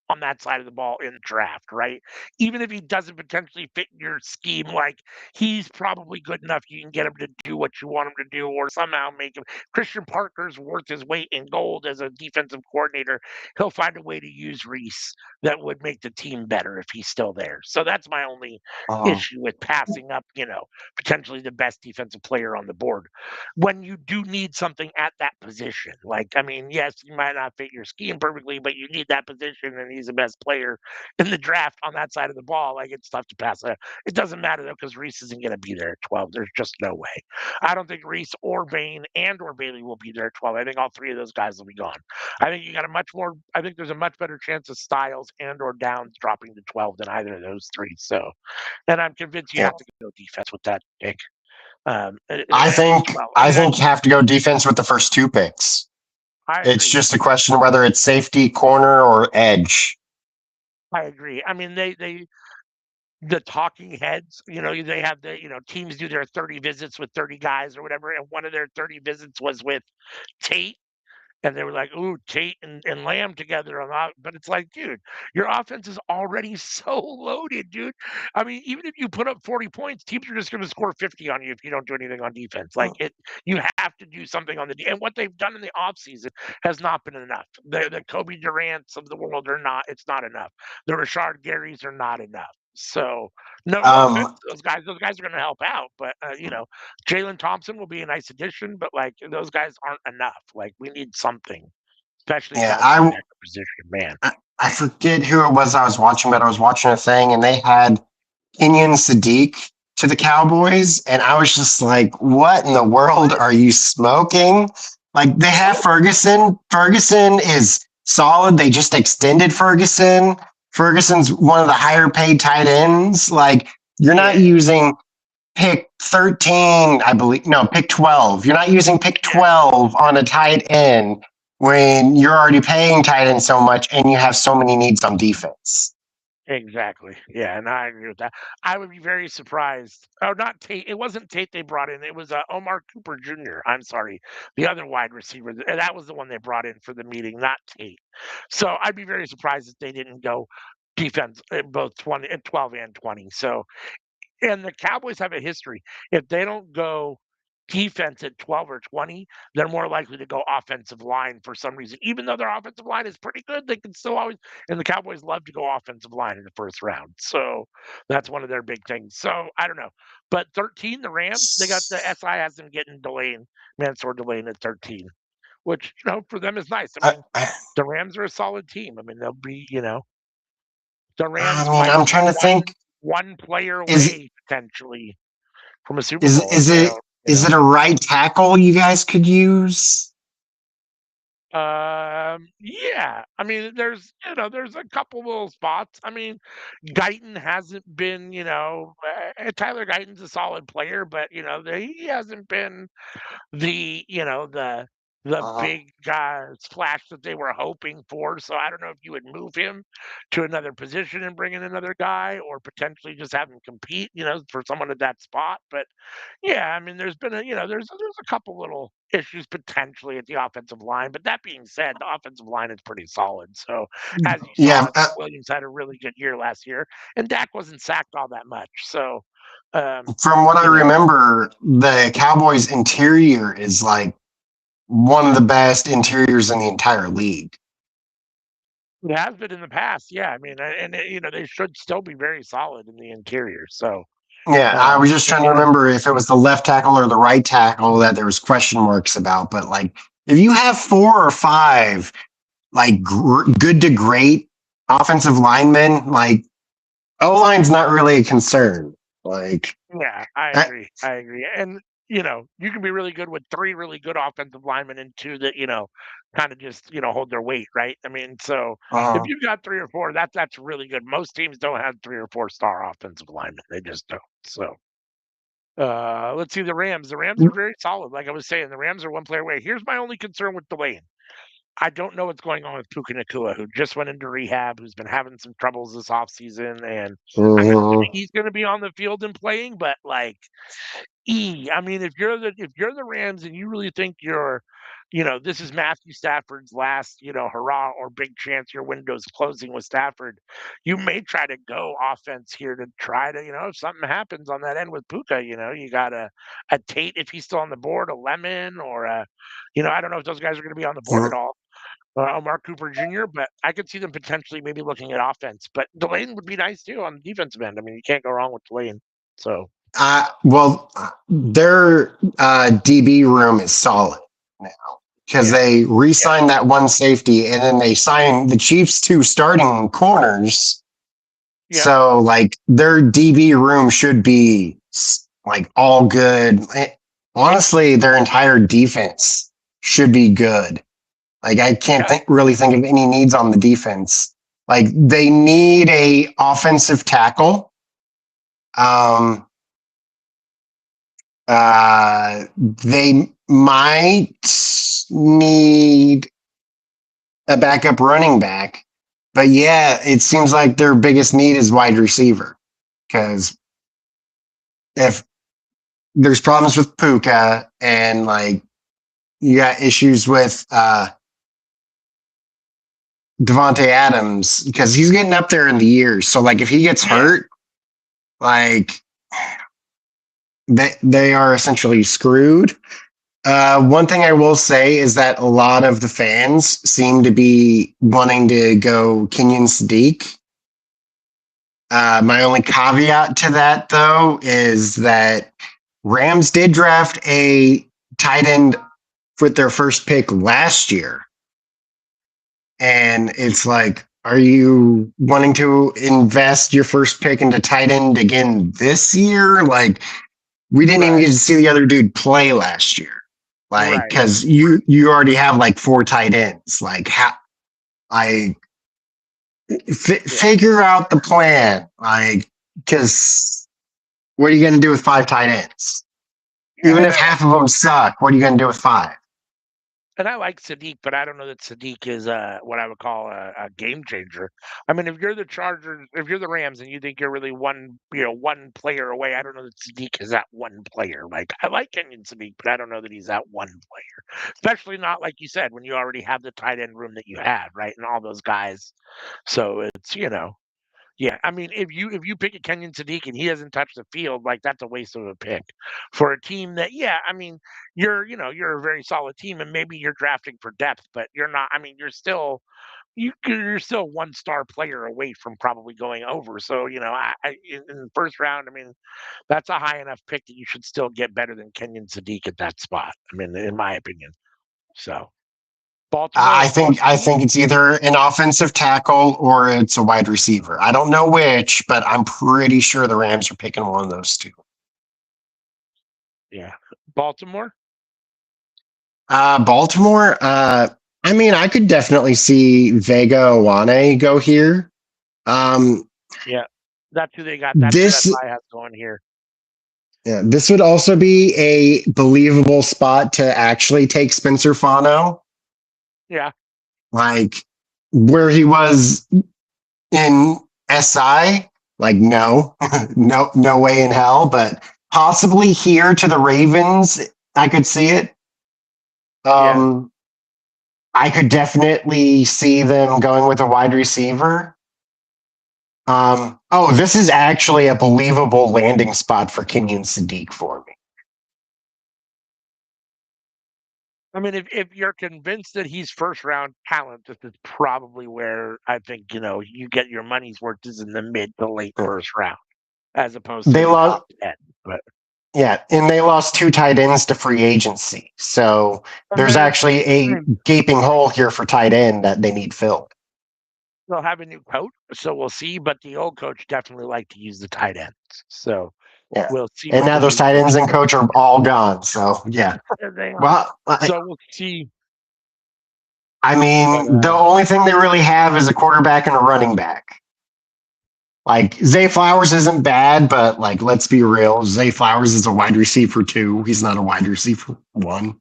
on that side of the ball in the draft, right? Even if he doesn't potentially fit your scheme, like he's probably good enough you can get him to do what you want him to do or somehow make him. Christian Parker's worth his weight in gold as a defensive coordinator. He'll find a way to use Reese that would make the team better if he's still there. So that's my only issue with passing up, potentially the best defensive player on the board when you do need something at that position. Like, I mean, yes, you might not fit your scheme perfectly, but you need that position and he's the best player in the draft on that side of the ball. Like, it's tough to pass that. It doesn't matter though, because Reese isn't going to be there at 12. There's just no way. I don't think Reese or Bane and or Bailey will be there at 12. I think all three of those guys will be gone. I think there's a much better chance of Styles and or Downs dropping to 12 than either of those three. So, and I'm convinced you have to go defense with that pick. I think you have to go defense with the first two picks. It's just a question of whether it's safety, corner, or edge. I agree. I mean, the talking heads, they have teams do their 30 visits with 30 guys or whatever, and one of their 30 visits was with Tate. And they were like, ooh, Tate and Lamb together. But it's like, dude, your offense is already so loaded, dude. I mean, even if you put up 40 points, teams are just going to score 50 on you if you don't do anything on defense. Like, you have to do something on and what they've done in the offseason has not been enough. The Kobe Durant's of the world it's not enough. The Rashard Garys are not enough. So no offense to those guys. Those guys are going to help out, but Jalen Thompson will be a nice addition. But like those guys aren't enough. Like we need something, especially at the position. Man, I forget who it was I was watching, but I was watching a thing and they had Kenyon Sadiq to the Cowboys, and I was just like, "What in the world are you smoking?" Like they have Ferguson. Ferguson is solid. They just extended Ferguson. Ferguson's one of the higher paid tight ends. Like you're not using pick 13, I believe. No, pick 12. You're not using pick 12 on a tight end when you're already paying tight end so much and you have so many needs on defense. Exactly. Yeah, and I agree with that. I would be very surprised. Oh, not Tate. It wasn't Tate they brought in. It was Omar Cooper Jr. I'm sorry, the other wide receiver. That was the one they brought in for the meeting, not Tate. So I'd be very surprised if they didn't go defense in both 12 and 20. So, and the Cowboys have a history. If they don't go defense at 12 or 20, they're more likely to go offensive line for some reason. Even though their offensive line is pretty good, they can still always, and the Cowboys love to go offensive line in the first round. So that's one of their big things. So I don't know. But 13, the Rams, they got the SI has them getting Mansour Delane at 13, which, for them is nice. I mean, the Rams are a solid team. I mean, they'll be, the Rams. I mean, I'm trying to think. One player away potentially from a Super Bowl. Is it a right tackle you guys could use? Yeah. I mean, there's a couple little spots. I mean, Guyton hasn't been, Tyler Guyton's a solid player, but he hasn't been the Uh, big splash that they were hoping for. So I don't know if you would move him to another position and bring in another guy, or potentially just have him compete, for someone at that spot. But yeah, I mean, there's been there's a couple little issues potentially at the offensive line. But that being said, the offensive line is pretty solid. So as you saw, yeah, Mike Williams had a really good year last year, and Dak wasn't sacked all that much. So from what I you know, remember, the Cowboys' interior is like one of the best interiors in the entire league. it has been in the past, yeah. I mean, they should still be very solid in the interior. So, Yeah, I was just and trying to remember if it was the left tackle or the right tackle that there was question marks about. But like, if you have 4 or 5 like good to great offensive linemen, like O line's not really a concern. Like, yeah, I I, agree. I agree. And you can be really good with 3 really good offensive linemen and 2 that kind of just hold their weight, right? I mean, so if uh, you've got 3 or 4, that's really good. Most teams don't have 3 or 4 star offensive linemen; they just don't. So. Let's see the Rams. The Rams are very solid. Like I was saying, the Rams are one player away. Here's my only concern with Delane. I don't know what's going on with Puka Nakua, who just went into rehab, who's been having some troubles this offseason. And I'm assuming he's going to be on the field and playing, but like, I mean, if you're the Rams and you really think this is Matthew Stafford's last, hurrah or big chance your window's closing with Stafford, you may try to go offense here to try to, if something happens on that end with Puka, you got a Tate if he's still on the board, a Lemon, or I don't know if those guys are going to be on the board at all. Mark Cooper Jr., but I could see them potentially maybe looking at offense. But Delane would be nice too on the defensive end. I mean, you can't go wrong with Delane. So. their DB room is solid now because Yeah. they re-signed that one safety and then they signed the Chiefs' 2 starting corners. Yeah. So like their DB room should be like all good. Honestly, their entire defense should be good. Like I can't really think of any needs on the defense. Like they need a offensive tackle. They might need a backup running back, but yeah, it seems like their biggest need is wide receiver because if there's problems with Puka and like you got issues with Devontae Adams because he's getting up there in the years. So like if he gets hurt, like they are essentially screwed. One thing I will say is that a lot of the fans seem to be wanting to go Kenyon Sadiq. My only caveat to that, though, is that Rams did draft a tight end with their first pick last year. And it's like, are you wanting to invest your first pick into tight end again this year? Like, we didn't even get to see the other dude play last year. Like, because you already have like 4 tight ends. Like, how figure out the plan. Like, because what are you going to do with 5 tight ends? Even if half of them suck, what are you going to do with 5? And I like Sadiq, but I don't know that Sadiq is what I would call a game changer. I mean, if you're the Chargers, if you're the Rams, and you think you're really one player away, I don't know that Sadiq is that one player. Like I like Kenyon Sadiq, but I don't know that he's that one player. Especially not like you said when you already have the tight end room that you had, right, and all those guys. So it's yeah, I mean, if you pick a Kenyon Sadiq and he hasn't touched the field, like that's a waste of a pick for a team that, yeah, I mean, you're a very solid team, and maybe you're drafting for depth, but you're not. I mean, you're still 1 star player away from probably going over. So in the first round, I mean, that's a high enough pick that you should still get better than Kenyon Sadiq at that spot. I mean, in my opinion. So Baltimore. I think it's either an offensive tackle or it's a wide receiver. I don't know which, but I'm pretty sure the Rams are picking one of those 2. Yeah, Baltimore. Baltimore. I mean, I could definitely see Vega Owane go here. Um, Yeah, that's who they got. That's who that this guy has going here. Yeah, this would also be a believable spot to actually take Spencer Fano, Yeah, like where he was in SI. Like, no, no way in hell. But possibly here to the Ravens, I could see it. yeah. I could definitely see them going with a wide receiver. Oh, this is actually a believable landing spot for Kenyon Sadiq for me. I mean, if you're convinced that he's first round talent, this is probably where I think you get your money's worth is in the mid to late first round, as opposed to They the lost. top 10. But Yeah, and they lost two tight ends to free agency. So I there's mean, actually I a mean, gaping hole here for tight end that they need filled. they'll have a new coach, so we'll see. But the old coach definitely liked to use the tight ends, so Yeah. we'll see And what now the those new tight coach ends and does. coach are all gone. So yeah. They are. Well, So we'll see. I But mean, the only thing they really have is a quarterback and a running back. Like Zay Flowers isn't bad, but like let's be real, Zay Flowers is a wide receiver too. He's not a wide receiver one.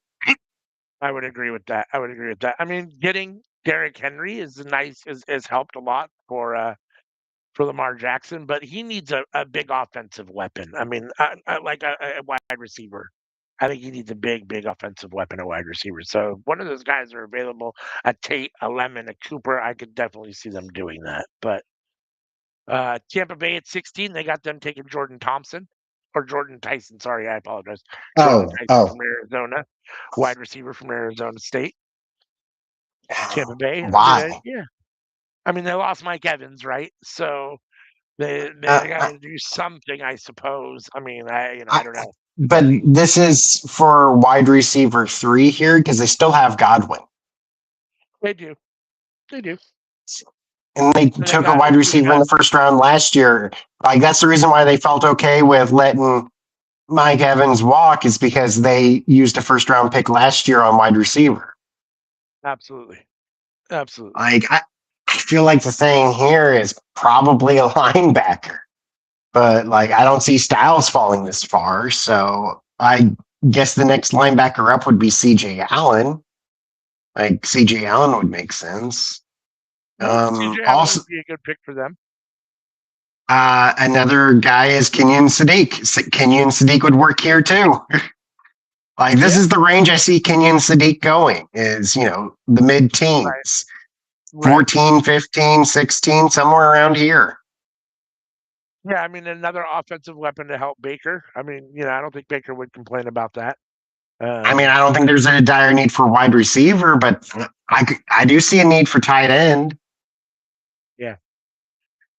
I would agree with that. I would agree with that. I mean, getting Derrick Henry is nice, has helped a lot for Lamar Jackson, but he needs a big offensive weapon. I mean, like a wide receiver. I think he needs a big offensive weapon, a wide receiver. So if one of those guys are available, a Tate, a Lemon, a Cooper, I could definitely see them doing that. But Tampa Bay at 16, they got them taking Jordan Thompson or Jordan Tyson. Sorry, I apologize. Jordan Tyson Oh, from Arizona, wide receiver from Arizona State. Tampa Bay. I mean, why? yeah. I mean, they lost Mike Evans, right? So they got Uh, to do something, I suppose. I mean, I I, don't know. but this is for wide receiver 3 here because they still have Godwin. They do, they do, And they and they took a got wide they receiver in got the first round last year. Like that's the reason why they felt okay with letting Mike Evans walk is because they used a first round pick last year on wide receiver. absolutely, absolutely. I feel like the thing here is probably a linebacker, but like I don't see Styles falling this far. So I guess the next linebacker up would be CJ Allen. Like CJ Allen would make sense. CJ Allen Also, would be a good pick for them. another guy is Kenyon Sadiq. Kenyon Sadiq would work here too. Like this Yeah, is the range I see Kenyon Sadiq going is, the mid right, teens, right. 14, 15, 16, somewhere around here. Yeah, I mean, another offensive weapon to help Baker. I mean, I don't think Baker would complain about that. I mean, Um, I don't think there's a dire need for wide receiver, but I do see a need for tight end. yeah.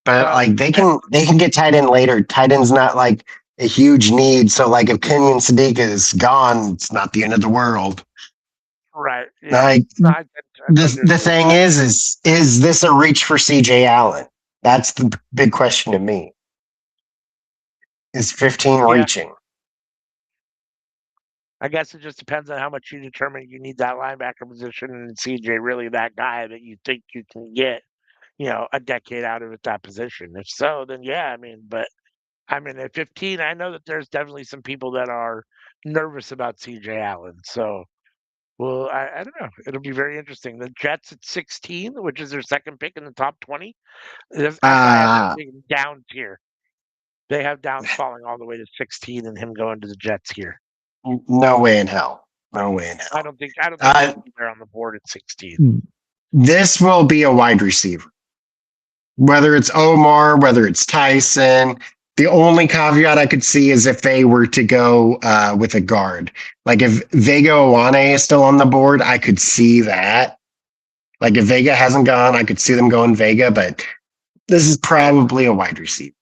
But Um, like they can get tight end later. Tight end's not like a huge need. So like if Kenyon Sadiq is gone, it's not the end of the world. right. Yeah. Like No, I totally the agree with thing that. is this a reach for CJ Allen? That's the big question to me. Is 15 Yeah. reaching? I guess it just depends on how much you determine you need that linebacker position and CJ really that guy that you think you can get, a decade out of at that position. If so, then yeah, I mean, but I mean at 15, I know that there's definitely some people that are nervous about CJ Allen. So well, I don't know. It'll be very interesting. The Jets at 16, which is their second pick in the top 20. I have them Uh taking Downs here. They have Downs falling all the way to 16 and him going to the Jets here. no way in hell. No way in hell. I don't think Uh, he'll be there on the board at 16. this will be a wide receiver. Whether it's Omar, whether it's Tyson. The only caveat I could see is if they were to go with a guard. Like if Vega Owane is still on the board, I could see that. Like if Vega hasn't gone, I could see them going Vega, but this is probably a wide receiver.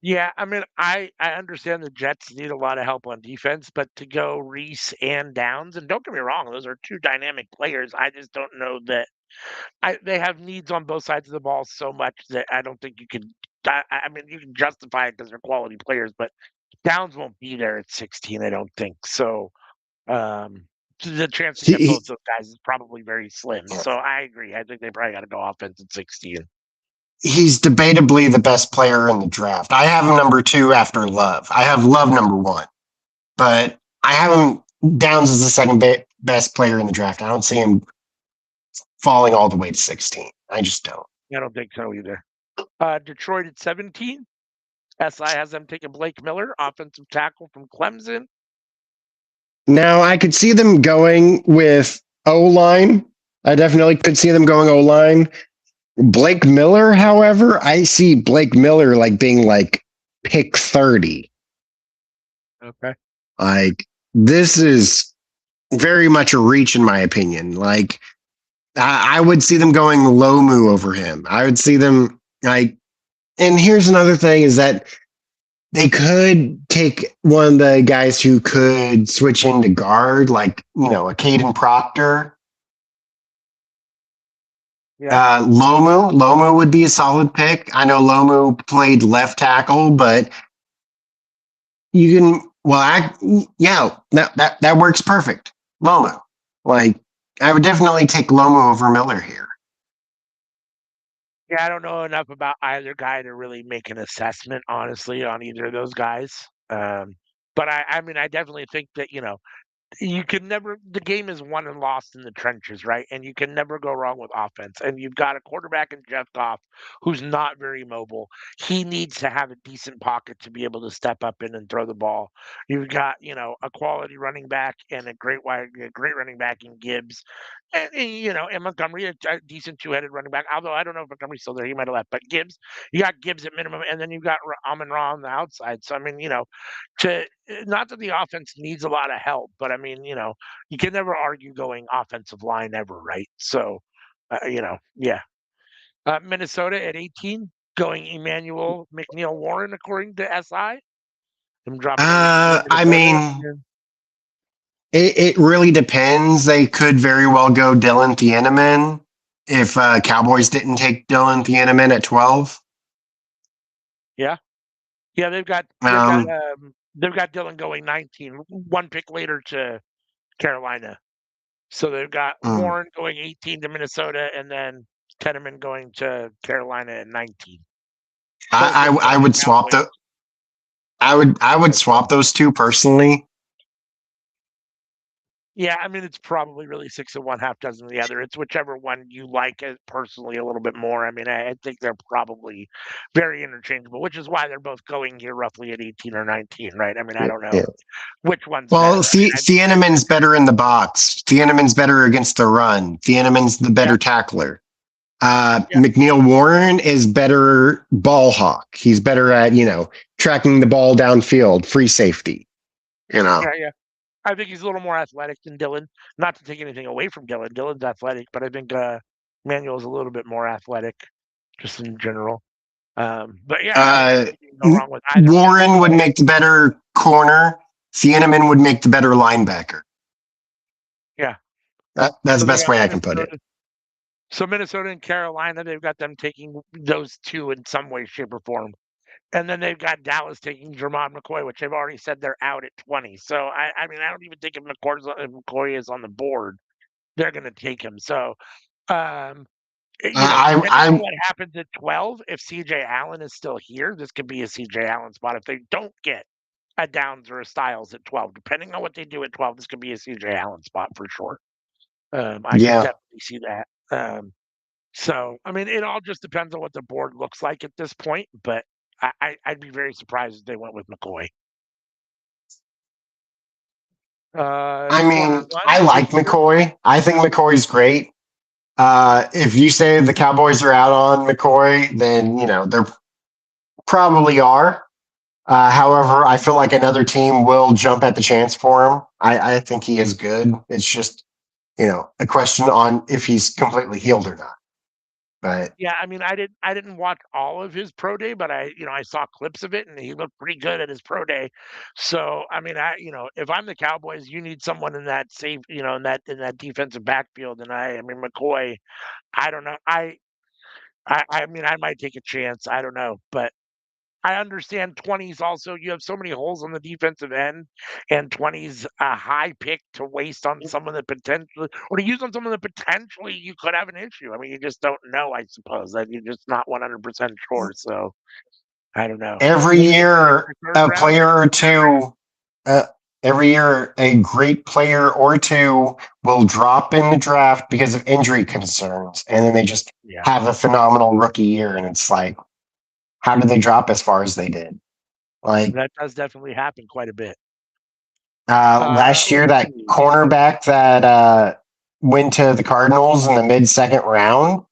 Yeah, I mean, I understand the Jets need a lot of help on defense, but to go Reese and Downs, and don't get me wrong, those are two dynamic players. I just don't know that they have needs on both sides of the ball so much that I don't think you can. I mean, you can justify it because they're quality players, but Downs won't be there at 16. I don't think so. Um, the chance to He, get he- both those guys is probably very slim. So I agree. I think they probably got to go offense at 16. he's debatably the best player in the draft. I have him number 2 after Love. I have Love number 1, but I have him Downs as the second best player in the draft. I don't see him falling all the way to 16. I just don't. I don't think so either. Detroit at 17. SI has them taking Blake Miller, offensive tackle from Clemson. Now I could see them going with O line. I definitely could see them going O line. Blake Miller, however, I see Blake Miller like being like pick 30. Okay. Like this is very much a reach in my opinion. Like I would see them going Lomu over him. I would see them like, and here's another thing is that they could take one of the guys who could switch into guard, like, a Caden Proctor. Yeah. Lomu would be a solid pick. I know Lomu played left tackle, but you can, that works perfect. Lomu. Like, I would definitely take Lomu over Miller here. Yeah, I don't know enough about either guy to really make an assessment, honestly, on either of those guys. But I mean, I definitely think that, you can never the game is won and lost in the trenches, right? And you can never go wrong with offense. And you've got a quarterback in Jeff Goff who's not very mobile. He needs to have a decent pocket to be able to step up in and throw the ball. You've got, a quality running back and a great running back in Gibbs. And Montgomery, a decent two-headed running back. Although I don't know if Montgomery's still there, he might have left. But Gibbs, you got Gibbs at minimum, and then you've got Amon Ra on the outside. So I mean, to not that the offense needs a lot of help, but I mean, you can never argue going offensive line ever, right? So, yeah. Minnesota at 18, going Emmanuel McNeil Warren, according to SI. I'm dropping I mean, it really depends. They could very well go Dylan Thieneman if Cowboys didn't take Dylan Thieneman at 12. Yeah. Yeah, they've got Um, Dylan going 19, one pick later to Carolina. So they've got mm, Warren going 18 to Minnesota, and then Tenneman going to Carolina at 19. I would swap the I would swap those two personally. Yeah, I mean, it's probably really 6 of one, half dozen of the other. It's whichever one you like personally a little bit more. I mean, I think they're probably very interchangeable, which is why they're both going here roughly at 18 or 19, right? I mean, I don't know Yeah. which one's better. Well, Thieneman's better in the box. Thieneman's better against the run. Thieneman's the better tackler. McNeil Warren is better ball hawk. He's better at, tracking the ball downfield, free safety. Yeah. I think he's a little more athletic than Dylan. Not to take anything away from Dylan. Dylan's athletic, but I think Manuel's a little bit more athletic, just in general. But yeah, I don't think you can go wrong with either. Warren would make the better corner. Thieneman would make the better linebacker. Yeah. That's the best way I can put it. So Minnesota and Carolina, they've got them taking those two in some way, shape, or form. And then they've got Dallas taking Jermon McCoy, which they've already said they're out at 20. So, I mean, I don't even think if McCoy is on the board, they're going to take him. So, depending on what happens at 12, if CJ Allen is still here, this could be a CJ Allen spot. If they don't get a Downs or a Styles at 12, depending on what they do at 12, this could be a CJ Allen spot for sure. I can definitely see that. So, I mean, it all just depends on what the board looks like at this point, but I'd be very surprised if they went with McCoy. I mean, I like McCoy. I think McCoy's great. If you say the Cowboys are out on McCoy, then, they're probably are. However, I feel like another team will jump at the chance for him. I think he is good. It's just, a question on if he's completely healed or not. But yeah, I mean, I didn't watch all of his pro day, but I saw clips of it, and he looked pretty good at his pro day. So, I mean, if I'm the Cowboys, you need someone in that safe, in that defensive backfield, and I mean, McCoy, I don't know, I mean, I might take a chance, I don't know, but I understand 20's also, you have so many holes on the defensive end, and 20's a high pick to waste on someone that potentially, or to use on someone that potentially you could have an issue. I mean, you just don't know, I suppose. That you're just not 100% sure. So I don't know. Every What do you think? year, Third a round? player or two, uh, every year, a great player or two will drop in the draft because of injury concerns, and then they just Yeah, have a phenomenal rookie year. And it's like, how did they drop as far as they did? Like that does definitely happen quite a bit. last year, Let's that see. cornerback that went to the Cardinals in the mid-second round,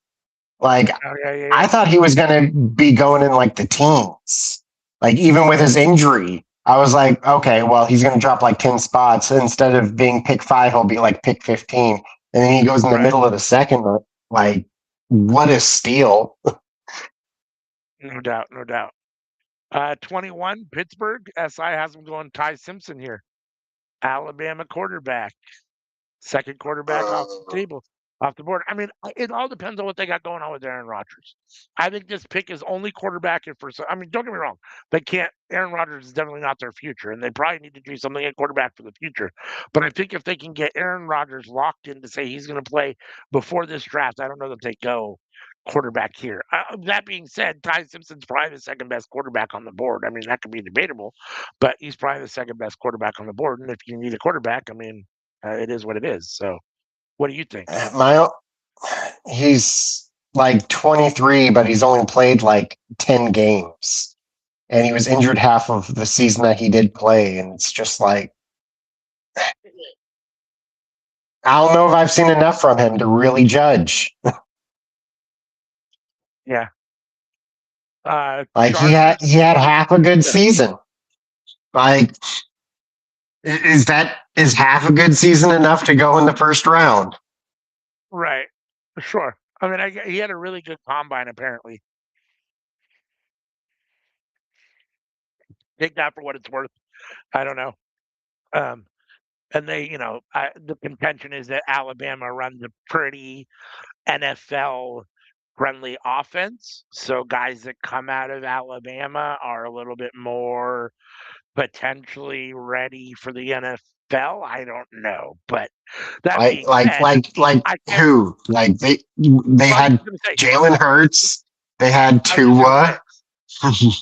like Oh, yeah, yeah, I yeah. thought he was going to be going in like the teens. Like even with his injury, I was like, okay, well, he's going to drop like 10 spots. Instead of being pick 5, he'll be like pick 15. And then he goes in the Right. middle of the second. Like, what a steal. No doubt, no doubt. 21, Pittsburgh. SI has them going Ty Simpson here. Alabama quarterback. Second quarterback off the table, off the board. I mean, it all depends on what they got going on with Aaron Rodgers. I think this pick is only quarterback if for. I mean, don't get me wrong. They can't. Aaron Rodgers is definitely not their future, and they probably need to do something at quarterback for the future. But I think if they can get Aaron Rodgers locked in to say he's going to play before this draft, I don't know that they go quarterback here. That being said, Ty Simpson's probably the second best quarterback on the board. I mean, that could be debatable, but he's probably the second best quarterback on the board. And if you need a quarterback, I mean, it is what it is. So, what do you think? My, he's like 23, but he's only played like 10 games. And he was injured half of the season that he did play. And it's just like, I don't know if I've seen enough from him to really judge. Yeah. Like Chargers. he had half a good season. Like is half a good season enough to go in the first round? Right. Sure. I mean, he had a really good combine, apparently. Take that for what it's worth. I don't know. Um, and the contention is that Alabama runs a pretty NFL friendly offense. So guys that come out of Alabama are a little bit more potentially ready for the NFL. I don't know. But that Like being said, I can't. who? Like they I was had just going to say, Jalen Hurts, they had I was just going to say, Tua.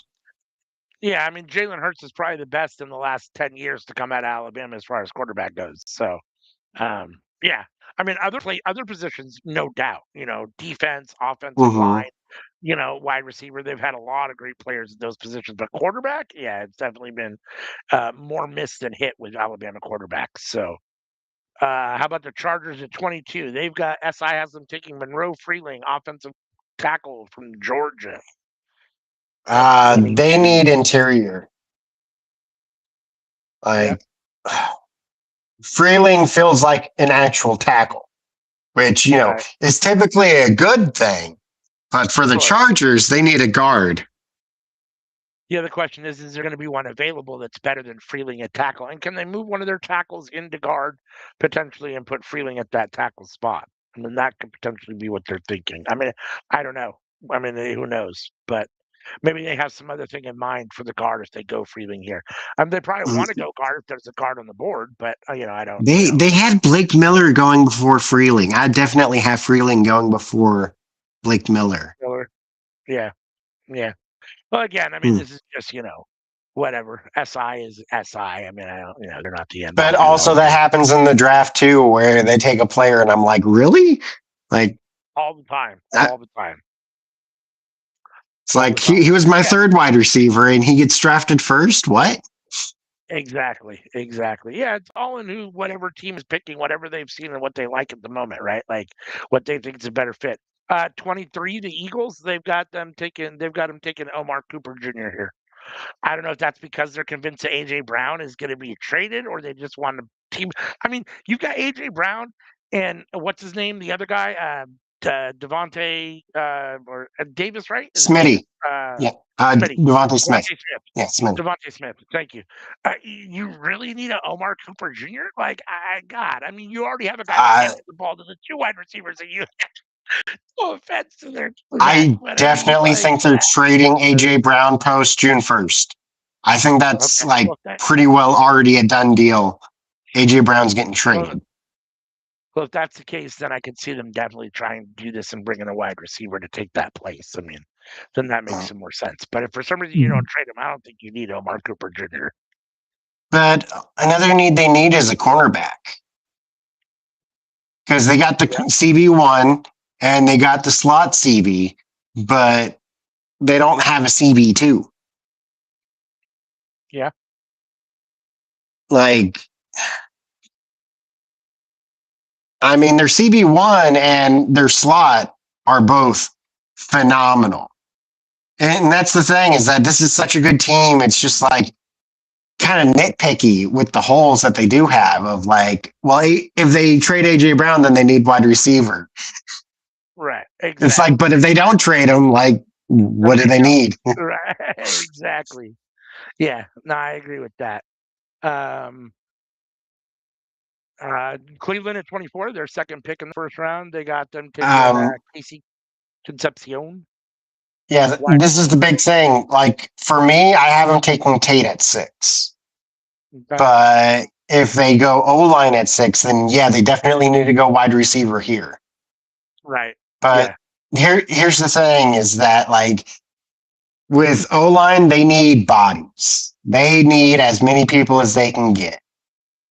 yeah, I mean, Jalen Hurts is probably the best in the last 10 years to come out of Alabama as far as quarterback goes. So, yeah, I mean, other positions, no doubt. Defense, offensive Mhm. line, wide receiver. They've had a lot of great players at those positions, but quarterback, yeah, it's definitely been more miss than hit with Alabama quarterbacks. So, how about the Chargers at 22? They've got SI has them taking Monroe Freeling, offensive tackle from Georgia at They 22. need interior. Yeah, Like Freeling feels like an actual tackle, which right. is typically a good thing. But for the Sure. Chargers, they need a guard. The other question is there going to be one available that's better than Freeling at tackle? And can they move one of their tackles into guard potentially and put Freeling at that tackle spot? I mean, that could potentially be what they're thinking. I mean, I don't know. I mean, who knows? But maybe they have some other thing in mind for the guard if they go Freeling here. They probably want to go guard if there's a guard on the board, but I don't. They had Blake Miller going before Freeling. I definitely have Freeling going before Blake Miller. Miller. Yeah, yeah. Well, again, I mean, this is just whatever. SI is SI. I mean, I don't. They're not the end all. But also that happens in the draft too, where they take a player and I'm like, really? Like all the time. I- All the time. It's like he was my third wide receiver and he gets drafted first. What? Exactly. Yeah, it's all in whatever team is picking, whatever they've seen and what they like at the moment, right? Like what they think is a better fit. 23, the Eagles, they've got them taking Omar Cooper Jr. here. I don't know if that's because they're convinced that AJ Brown is going to be traded or they just want to team. I mean, you've got AJ Brown and what's his name? The other guy, Devontae or Davis, right? Smitty. Yeah. Smitty. Devontae Smith. Devontae Smith. Yeah, Smith. Devontae Smith. Thank you. You really need an Omar Cooper Jr.? Like, God, I mean, you already have a guy that can get the ball to the two wide receivers that you No offense to their I but definitely like, think they're trading AJ Brown post June 1st. I think that's okay, like well, pretty well already a done deal. AJ Brown's getting well, traded. well, if that's the case, then I could see them definitely trying to do this and bring in a wide receiver to take that place. I mean, then that makes some more sense. But if for some reason you don't trade him, I don't think you need Omar Cooper Jr. But another need they need is a cornerback because they got the Yeah. CB1 and they got the slot CB, but they don't have a CB2. Yeah. Like, I mean, their CB1 and their slot are both phenomenal. And that's the thing is that this is such a good team. It's just like kind of nitpicky with the holes that they do have of like, well, if they trade AJ Brown, then they need wide receiver. Right. It's Exactly. like, but if they don't trade him, like, what do they need? Right. Exactly. Yeah. No, I agree with that. Um, Cleveland at 24, their second pick in the first round. They got them taking Um, Casey Concepcion. yeah, Wide this is the big thing. Like for me, I have them taking Tate at 6. receiver. But if they go O line at 6, then yeah, they definitely need to go wide receiver here. Right. But here's the thing is that like with O line, they need bodies. They need as many people as they can get.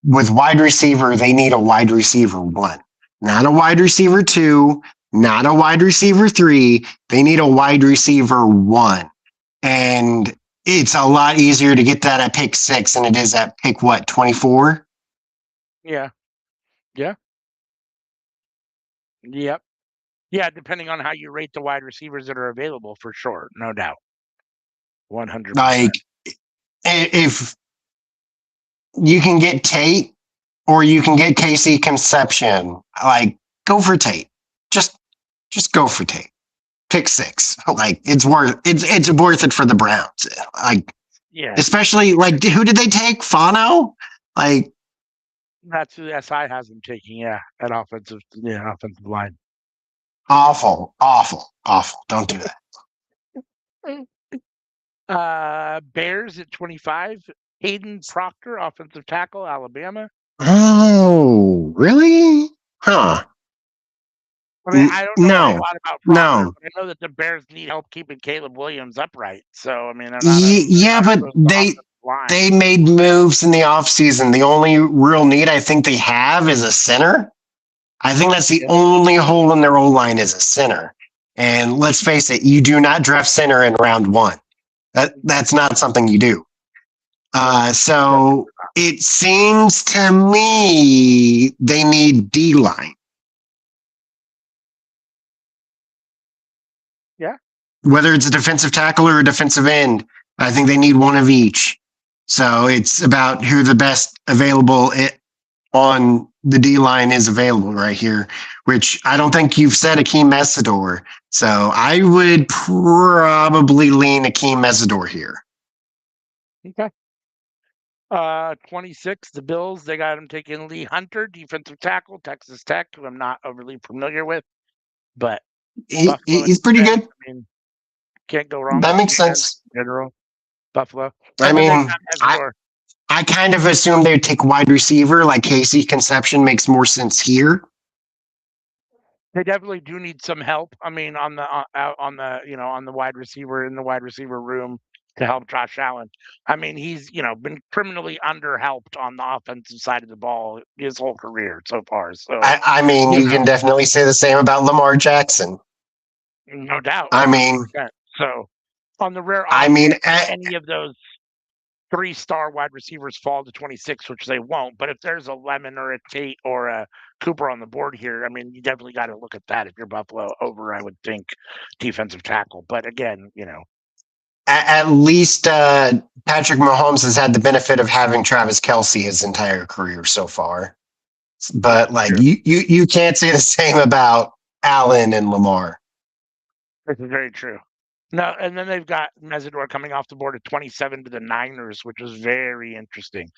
With wide receiver, they need a wide receiver 1, not a wide receiver 2, not a wide receiver 3. They need a wide receiver 1. And it's a lot easier to get that at pick 6 than it is at pick 24? Yeah. Yeah. Yep. Yeah, depending on how you rate the wide receivers that are available, for sure, no doubt. 100%. Like if you can get Tate or you can get Casey Conception, like go for Tate. Just go for Tate. Pick 6. Like it's worth it for the Browns. Like Yeah, especially like who did they take? Fano? Like that's who SI has them taking. Yeah, at offensive line. awful. Don't do that. Bears at 25. Hayden Proctor, offensive tackle, Alabama. Oh, really? Huh. I mean, I don't know a No. lot about Proctor, No. but I know that the Bears need help keeping Caleb Williams upright. So I mean, they're not Yeah, but offensive line. they made moves in the offseason. The only real need I think they have is a center. I think that's the only hole in their O line is a center. And let's face it, you do not draft center in round 1. That's not something you do. So it seems to me they need D line. Yeah. Whether it's a defensive tackle or a defensive end, I think they need one of each. So it's about who the best available on the D line is available right here, which I don't think you've said Akeem Mesidor. So I would probably lean Akeem Mesidor here. Okay. 26, the Bills, they got him taking Lee Hunter, defensive tackle, Texas Tech, who I'm not overly familiar with, but He's pretty good. I mean, can't go wrong. That with makes sense. General Buffalo. I mean, I kind of assumed they'd take wide receiver, like Casey Conception makes more sense here. They definitely do need some help. I mean, on the wide receiver in the wide receiver room to help Josh Allen. I mean, he's been criminally underhelped on the offensive side of the ball his whole career so far. So I mean, you can definitely say the same about Lamar Jackson. No doubt. I mean, so on the rare, any of those 3-star wide receivers fall to 26, which they won't. But if there's a Lemon or a Tate or a Cooper on the board here, I mean, you definitely got to look at that if you're Buffalo over, I would think, defensive tackle. But again, at least Patrick Mahomes has had the benefit of having Travis Kelce his entire career so far. But like you can't say the same about Allen and Lamar. This is very true. No, and then they've got Mesidor coming off the board at 27 to the Niners, which is very interesting.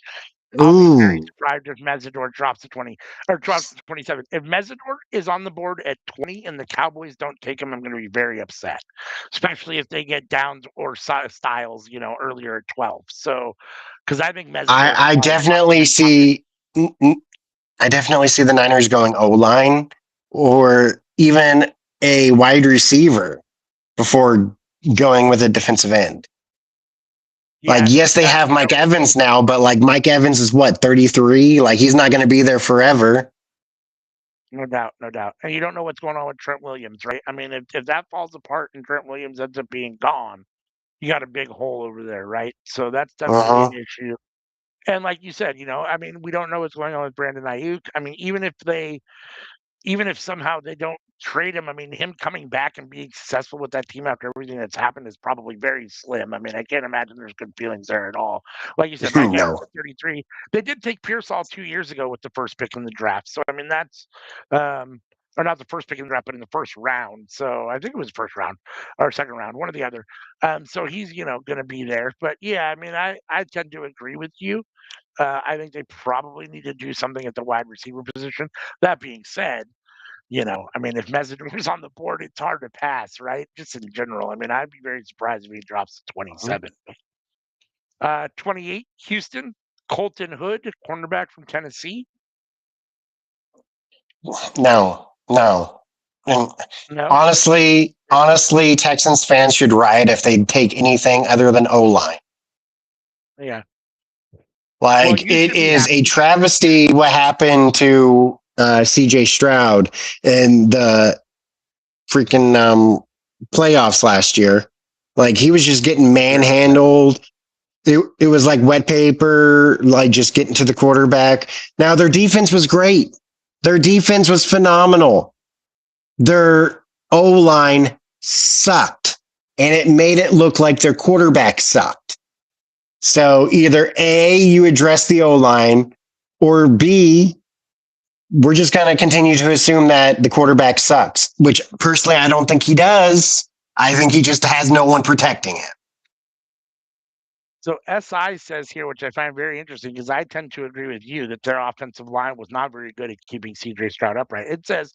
I'll be very Ooh. surprised if Mesidor drops to 20 or drops to 27. If Mesidor is on the board at 20 and the Cowboys don't take him, I'm going to be very upset, especially if they get Downs or Styles, earlier at 12. So, because I think Mesidor I definitely see. I definitely see the Niners going O line or even a wide receiver before going with a defensive end. Like, yeah, yes, they that's have what I Mike would Evans say. now, but like Mike Evans is what, 33? Like, he's not going to be there forever. No doubt, no doubt. And you don't know what's going on with Trent Williams, right? I mean, if that falls apart and Trent Williams ends up being gone, you got a big hole over there, right? So that's definitely Uh an issue. And like you said, I mean, we don't know what's going on with Brandon Ayuk. I mean, even if somehow they don't trade him, I mean, him coming back and being successful with that team after everything that's happened is probably very slim. I mean, I can't imagine there's good feelings there at all. Like you said, huh. Mike Evans No. at 33. They did take Pearsall 2 years ago with the first pick in the draft. So I mean, that's or not the first pick in the draft, but in the first round. So I think it was first round or second round, one or the other. So he's going to be there. But yeah, I mean, I tend to agree with you. I think they probably need to do something at the wide receiver position. That being said, I mean, if Messenger was on the board, it's hard to pass, right? Just in general. I mean, I'd be very surprised if he drops to 27. 28, Houston, Colton Hood, cornerback from Tennessee. No. No. And No? honestly, Texans fans should riot if they take anything other than O line. Yeah. Well, Like, you it should be is a happy. travesty what happened to CJ Stroud in the freaking playoffs last year. Like, he was just getting manhandled. It was like wet paper, like just getting to the quarterback. Now, their defense was great. Their defense was phenomenal. Their O line sucked, and it made it look like their quarterback sucked. So either A, you address the O line, or B, we're just going to continue to assume that the quarterback sucks, which personally I don't think he does. I think he just has no one protecting him. So SI says here, which I find very interesting, because I tend to agree with you that their offensive line was not very good at keeping CJ Stroud upright. It says,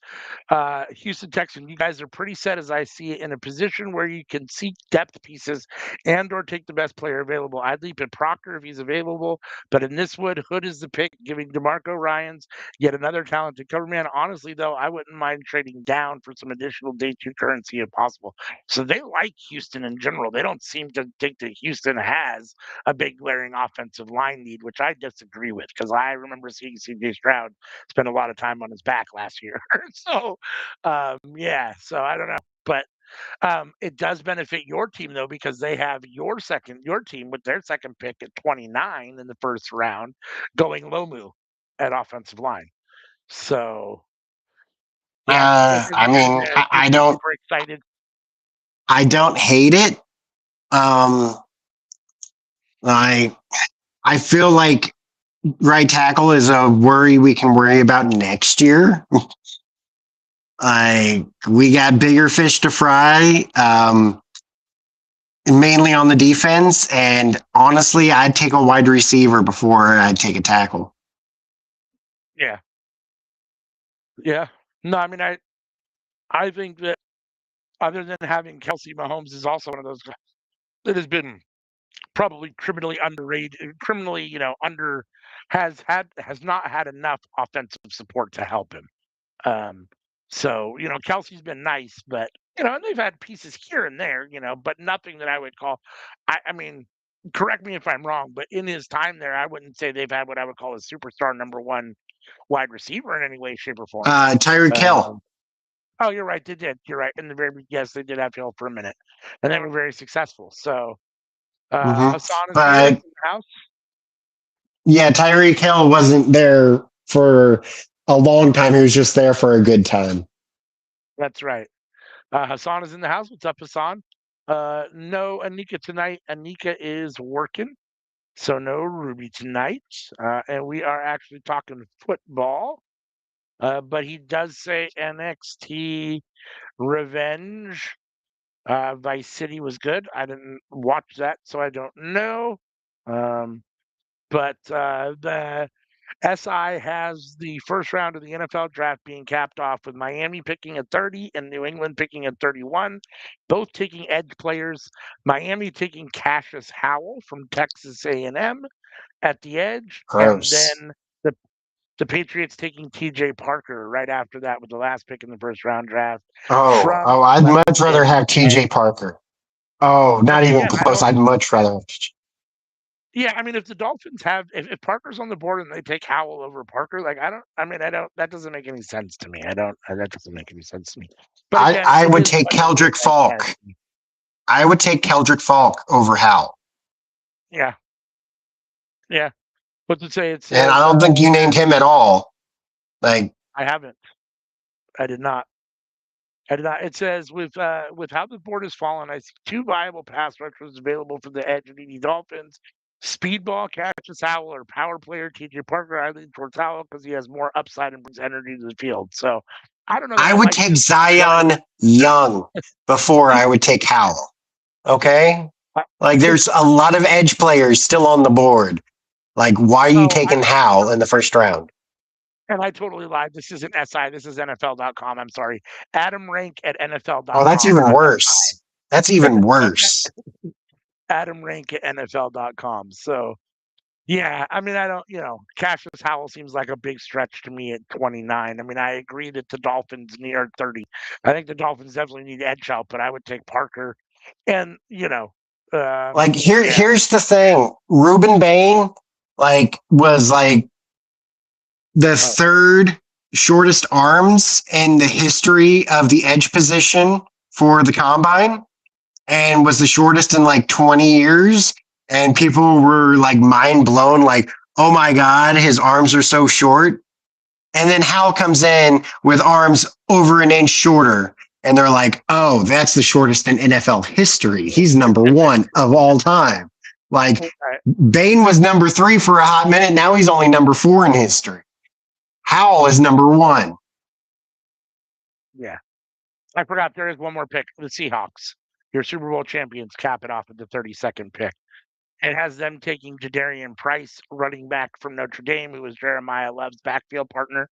Houston Texans, you guys are pretty set as I see it in a position where you can seek depth pieces and or take the best player available. I'd leap at Proctor if he's available, but in this wood, Hood is the pick, giving DeMarco Ryans yet another talented cover man. Honestly, though, I wouldn't mind trading down for some additional day two currency if possible. So they like Houston in general. They don't seem to think that Houston has a big glaring offensive line need, which I disagree with because I remember seeing CJ Stroud spend a lot of time on his back last year. So, yeah, so I don't know. But it does benefit your team though because they have your team with their second pick at 29 in the first round, going Lomu at offensive line. So yeah, if you're I sitting mean, there, you'd be super excited. I don't hate it. Um, I, I feel like right tackle is a worry we can worry about next year. We got bigger fish to fry, mainly on the defense. And honestly, I'd take a wide receiver before I'd take a tackle. Yeah, yeah. No, I mean I think that other than having Kelsey, Mahomes is also one of those guys that has been probably criminally underrated, criminally, under has not had enough offensive support to help him. Um, so Kelsey's been nice, but and they've had pieces here and there, but nothing that I would call. I mean, correct me if I'm wrong, but in his time there, I wouldn't say they've had what I would call a superstar number one wide receiver in any way, shape, or form. Tyreek Hill. Um, oh, you're right. They did. You're right. In the very yes, they did have Hill for a minute, and they were very successful. So Mm-hmm. Hassan is here in But the house. yeah, Tyreek Hill wasn't there for a long time. He was just there for a good time. That's right. Hassan is in the house. What's up, Hassan? No Anika tonight. Anika is working, so no Ruby tonight. And we are actually talking football. But he does say NXT Revenge. Vice City was good. I didn't watch that, so I don't know. Um, But the SI has the first round of the NFL draft being capped off with Miami picking at 30 and New England picking at 31, both taking edge players. Miami taking Cassius Howell from Texas A&M at the edge, and Gross. then the Patriots taking TJ Parker right after that with the last pick in the first round draft. I'd much rather have TJ Parker. Oh, not even Again, close. I'd much rather. yeah, I mean, if the Dolphins have, if Parker's on the board and they take Howell over Parker, like that doesn't make any sense to me. That doesn't make any sense to me. But again, I would take Keldrick Falk. I would take Keldrick Falk over Howell. Yeah. Yeah. But to say it's. And I don't think you named him at all. Like, I haven't. I did not. It says with how the board has fallen, I see two viable pass rushers available for the edge of the Dolphins. Speedball Cassius Howell or power player TJ Parker. I lean towards Howell because he has more upside and brings energy to the field. So I don't know. I would take Zion Young before I would take Howell. Okay? Like, there's a lot of edge players still on the board. Like, why are you taking Howell in the first round? And I totally lied. This isn't SI. This is NFL.com. I'm sorry. Adam Rank at NFL.com. Oh, that's even worse. That's even worse. Adam Rank at NFL.com. So, yeah, I mean, Cassius Howell seems like a big stretch to me at 29. I mean, I agree that the Dolphins need 30. I think the Dolphins definitely need edge help, but I would take Parker. And, here's the thing. Ruben Bain, was the third shortest arms in the history of the edge position for the combine, and was the shortest in 20 years. And people were mind blown, oh my God, his arms are so short. And then Hal comes in with arms over an inch shorter. And they're like, oh, that's the shortest in NFL history. He's number one of all time. Bain was number 3 for a hot minute. Now he's only number 4 in history. Howell is number 1. Yeah. I forgot there is one more pick. The Seahawks, your Super Bowl champions, cap it off at the 32nd pick. It has them taking Jadarian Price, running back from Notre Dame, who was Jeremiah Love's backfield partner,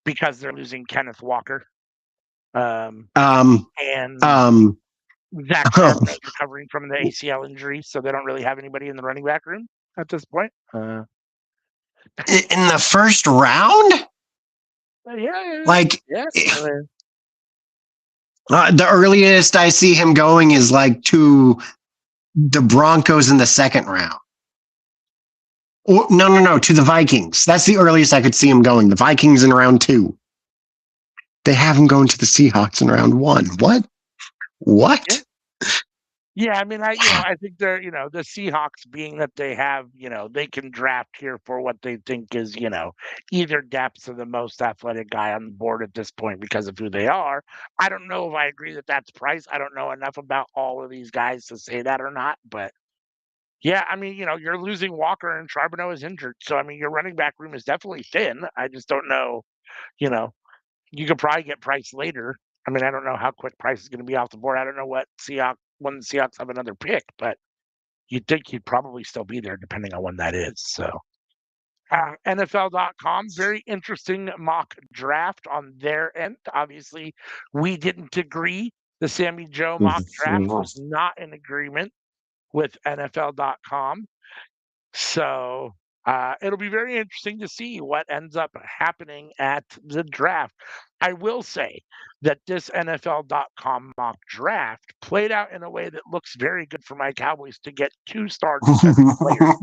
because they're losing Kenneth Walker. And Zach Charbonnet recovering from the ACL injury, so they don't really have anybody in the running back room at this point. In the first round? The earliest I see him going is to the Broncos in the second round. Or, no, to the Vikings. That's the earliest I could see him going. The Vikings in round 2. They have him going to the Seahawks in round 1. What? Yeah, I mean, I think they're, the Seahawks, being that they have, they can draft here for what they think is, either depth or the most athletic guy on the board at this point because of who they are. I don't know if I agree that that's Price. I don't know enough about all of these guys to say that or not, but yeah, I mean, you're losing Walker and Charbonnet is injured. So, I mean, your running back room is definitely thin. I just don't know, you could probably get Price later. I mean, I don't know how quick Price is going to be off the board. I don't know when the Seahawks have another pick, but you'd think he'd probably still be there depending on when that is. So, NFL.com, very interesting mock draft on their end. Obviously, we didn't agree. The Sammy Joe mock draft was not in agreement with NFL.com. So, it'll be very interesting to see what ends up happening at the draft. I will say that this NFL.com mock draft played out in a way that looks very good for my Cowboys to get 2 star defensive players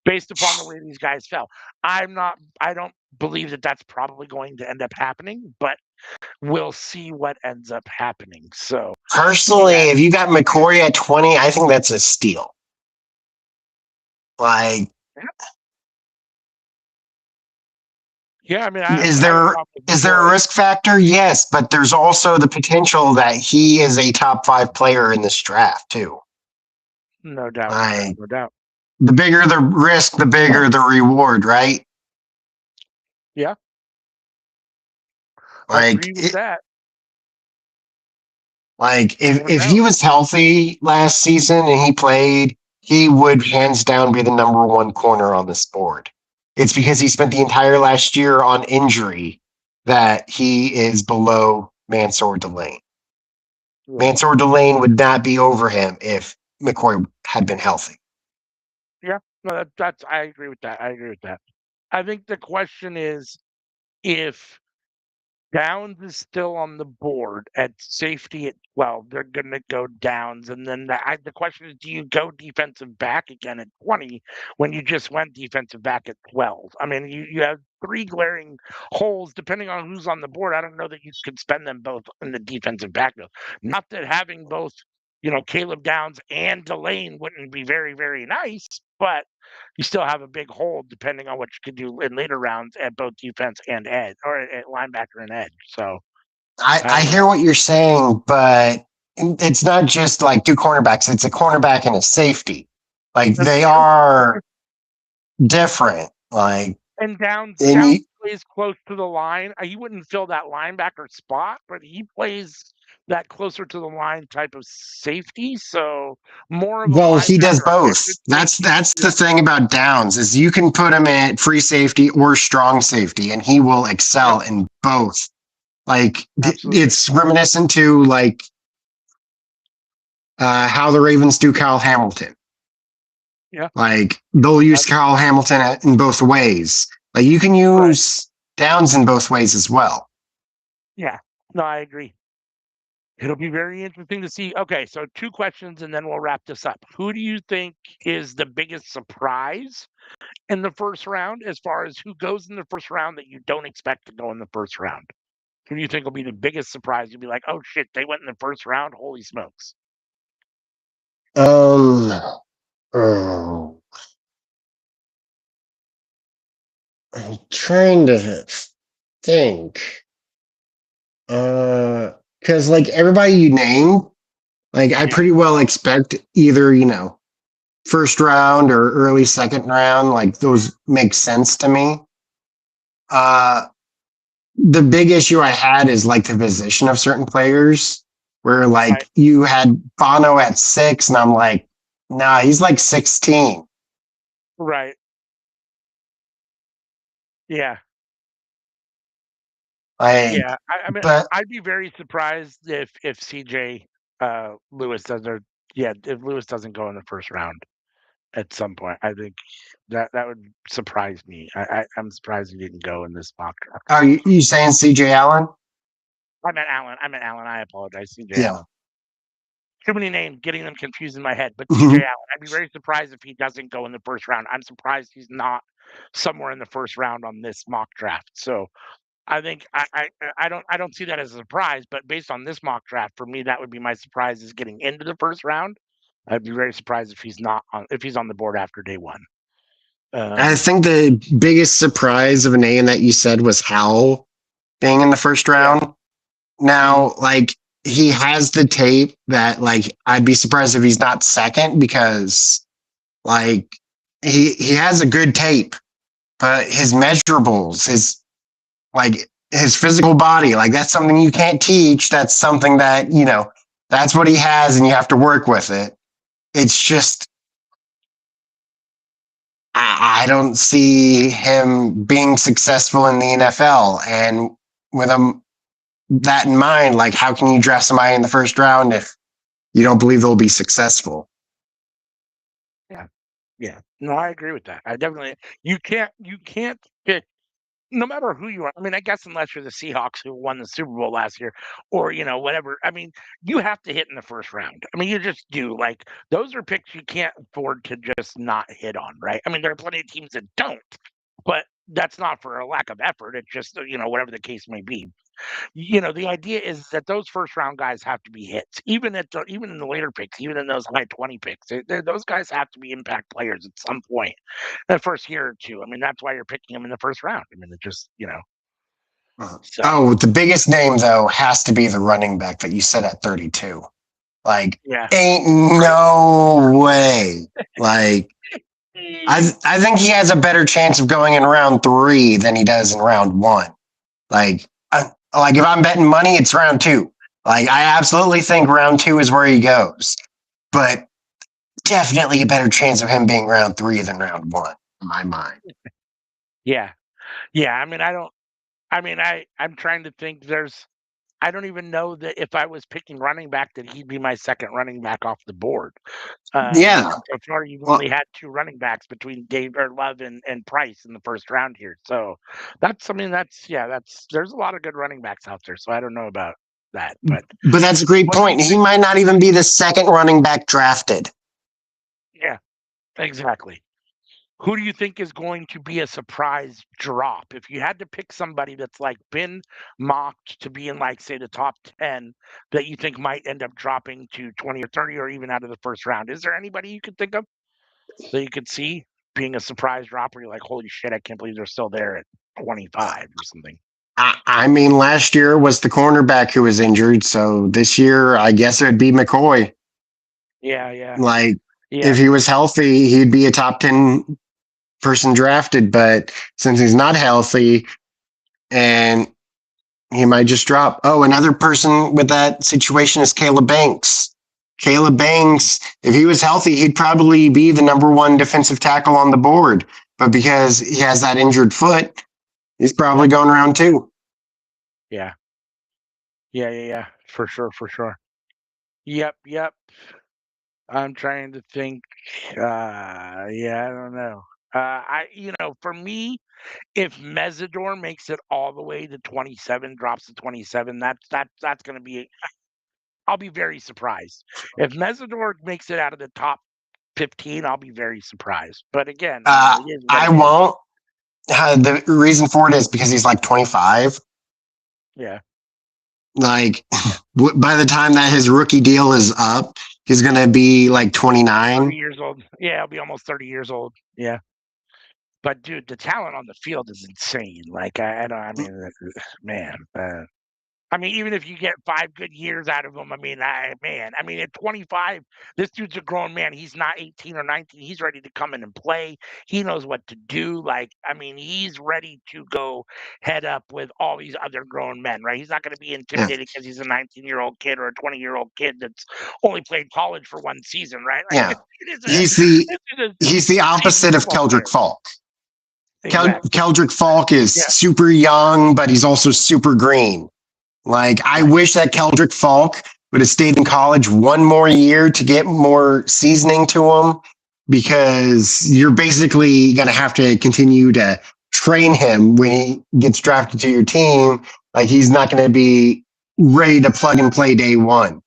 based upon the way these guys fell. I don't believe that that's probably going to end up happening, but we'll see what ends up happening. So personally, if you got McCoy at 20, I think that's a steal. Yeah, I mean, is there a risk factor? Yes, but there's also the potential that he is a top 5 player in this draft too. No doubt. No doubt. The bigger the risk, the bigger the reward, right? Yeah. I agree with that. If he was healthy last season and he played he would hands down be the number one corner on this board. It's because he spent the entire last year on injury that he is below Mansour Delane. Yeah. Mansour Delane would not be over him if McCoy had been healthy. Yeah, no, that's I agree with that. I agree with that. I think the question is if Downs is still on the board at safety at 12. They're going to go Downs. And then the question is, do you go defensive back again at 20 when you just went defensive back at 12? I mean, you have three glaring holes depending on who's on the board. I don't know that you could spend them both in the defensive backfield. Not that having both, Caleb Downs and Delane wouldn't be very, very nice, but you still have a big hole depending on what you could do in later rounds at both defense and edge, or at linebacker and edge. So I hear what you're saying, but it's not just like two cornerbacks. It's a cornerback and a safety. Like they are different. Like and Downs plays close to the line. He wouldn't fill that linebacker spot, but he plays that closer to the line type of safety. So more of a well, he does linebacker both. edge. That's the thing about Downs is you can put him at free safety or strong safety, and he will excel in both. Like it's reminiscent to like how the Ravens do Kyle Hamilton. Yeah. Like they'll use Kyle Hamilton in both ways. Like you can use Downs in both ways as well. Yeah. No, I agree. It'll be very interesting to see. Okay, so two questions and then we'll wrap this up. Who do you think is the biggest surprise in the first round as far as who goes in the first round that you don't expect to go in the first round? Who do you think will be the biggest surprise? You'll be like, oh shit, they went in the first round. Holy smokes. I'm trying to think. Because like everybody you named, like I pretty well expect either, first round or early second round. Like those make sense to me. The big issue I had is like the position of certain players where like you had Bono at 6 and I'm like, nah, he's like 16. Right. Yeah. Yeah. I mean, I'd be very surprised if CJ Lewis doesn't, if Lewis doesn't go in the first round at some point. I think that would surprise me. I'm surprised he didn't go in this mock draft. Are you saying CJ Allen? I meant Allen. I apologize. CJ Yeah. Allen. Too many names, getting them confused in my head. But CJ Allen, I'd be very surprised if he doesn't go in the first round. I'm surprised he's not somewhere in the first round on this mock draft. So I think I don't see that as a surprise. But based on this mock draft, for me, that would be my surprise is getting into the first round. I'd be very surprised if he's on the board after day one. I think the biggest surprise of a name that you said was Howell being in the first round. Yeah. Now, like he has the tape that like I'd be surprised if he's not second because like he has a good tape, but his measurables, his physical body, like that's something you can't teach. That's something that, that's what he has and you have to work with it. It's just, I don't see him being successful in the NFL. And with that in mind, like how can you draft somebody in the first round if you don't believe they'll be successful? Yeah. No, I agree with that. I definitely, you can't pick, no matter who you are. I mean, I guess unless you're the Seahawks who won the Super Bowl last year or, whatever. I mean, you have to hit in the first round. I mean, you just do. Like, those are picks you can't afford to just not hit on, right? I mean, there are plenty of teams that don't, but that's not for a lack of effort. It's just, whatever the case may be. The idea is that those first round guys have to be hits, even in the later picks, even in those high 20 picks. Those guys have to be impact players at some point, the first year or two. I mean, that's why you're picking them in the first round. I mean, it just, So. Oh, the biggest name though has to be the running back that you said at 32. Like, ain't no way. Like, I think he has a better chance of going in round 3 than he does in round 1. Like if I'm betting money, it's round 2. Like I absolutely think round 2 is where he goes. But definitely a better chance of him being round 3 than round 1 in my mind. Yeah. Yeah. I mean, I don't. I mean, I'm trying to think. I don't even know that if I was picking running back, that he'd be my second running back off the board. Yeah. Because so far you've Well, only had two running backs between Dave or Love and Price in the first round here. So that's, I mean, there's a lot of good running backs out there. So I don't know about that, but but that's a great what do you point. He think? might not even be the second running back drafted. Yeah, exactly. Who do you think is going to be a surprise drop? If you had to pick somebody that's like been mocked to be in like say the top 10 that you think might end up dropping to 20 or 30 or even out of the first round, is there anybody you could think of that you could see being a surprise drop where you're like, holy shit, I can't believe they're still there at 25 or something? I mean, last year was the cornerback who was injured. So this year, I guess it would be McCoy. Yeah, yeah, Like, yeah, if he was healthy, he'd be a top 10 person drafted. But since he's not healthy and he might just drop. Oh, another person with that situation is Caleb Banks. Caleb Banks, if he was healthy, he'd probably be the number 1 defensive tackle on the board. But because he has that injured foot, he's probably yep, going around 2. yeah, yeah, yeah, yeah, for sure, for sure. Yep, yep. I'm trying to think. Yeah, I don't know. For me, if Mesidor makes it all the way to 27, drops to 27, that's going to be. I'll be very surprised if Mesidor makes it out of the top 15. I'll be very surprised. But again, I mean, it is what I it is. won't. The reason for it is because he's like 25. Yeah, Like, by the time that his rookie deal is up, he's going to be like 30 29. years old. Yeah, I'll be almost 30 years old. Yeah. But dude, the talent on the field is insane. Like I don't. I mean, man. I mean, even if you get 5 good years out of him, I mean, at 25, this dude's a grown man. He's not 18 or 19. He's ready to come in and play. He knows what to do. Like, I mean, he's ready to go head up with all these other grown men, right? He's not going to be Yeah. intimidated because he's a 19-year-old kid or a 20-year-old kid that's only played college for 1 season, right? Like, Yeah. it is He's the this is he's the a seasoned opposite of football Keldrick player. Falk. Exactly. Keldrick Falk is Yeah. super young, but he's also super green. Like, I Right. wish that Keldrick Falk would have stayed in college 1 more year to get more seasoning to him, because you're basically going to have to continue to train him when he gets drafted to your team. Like, he's not going to be ready to plug and play day 1.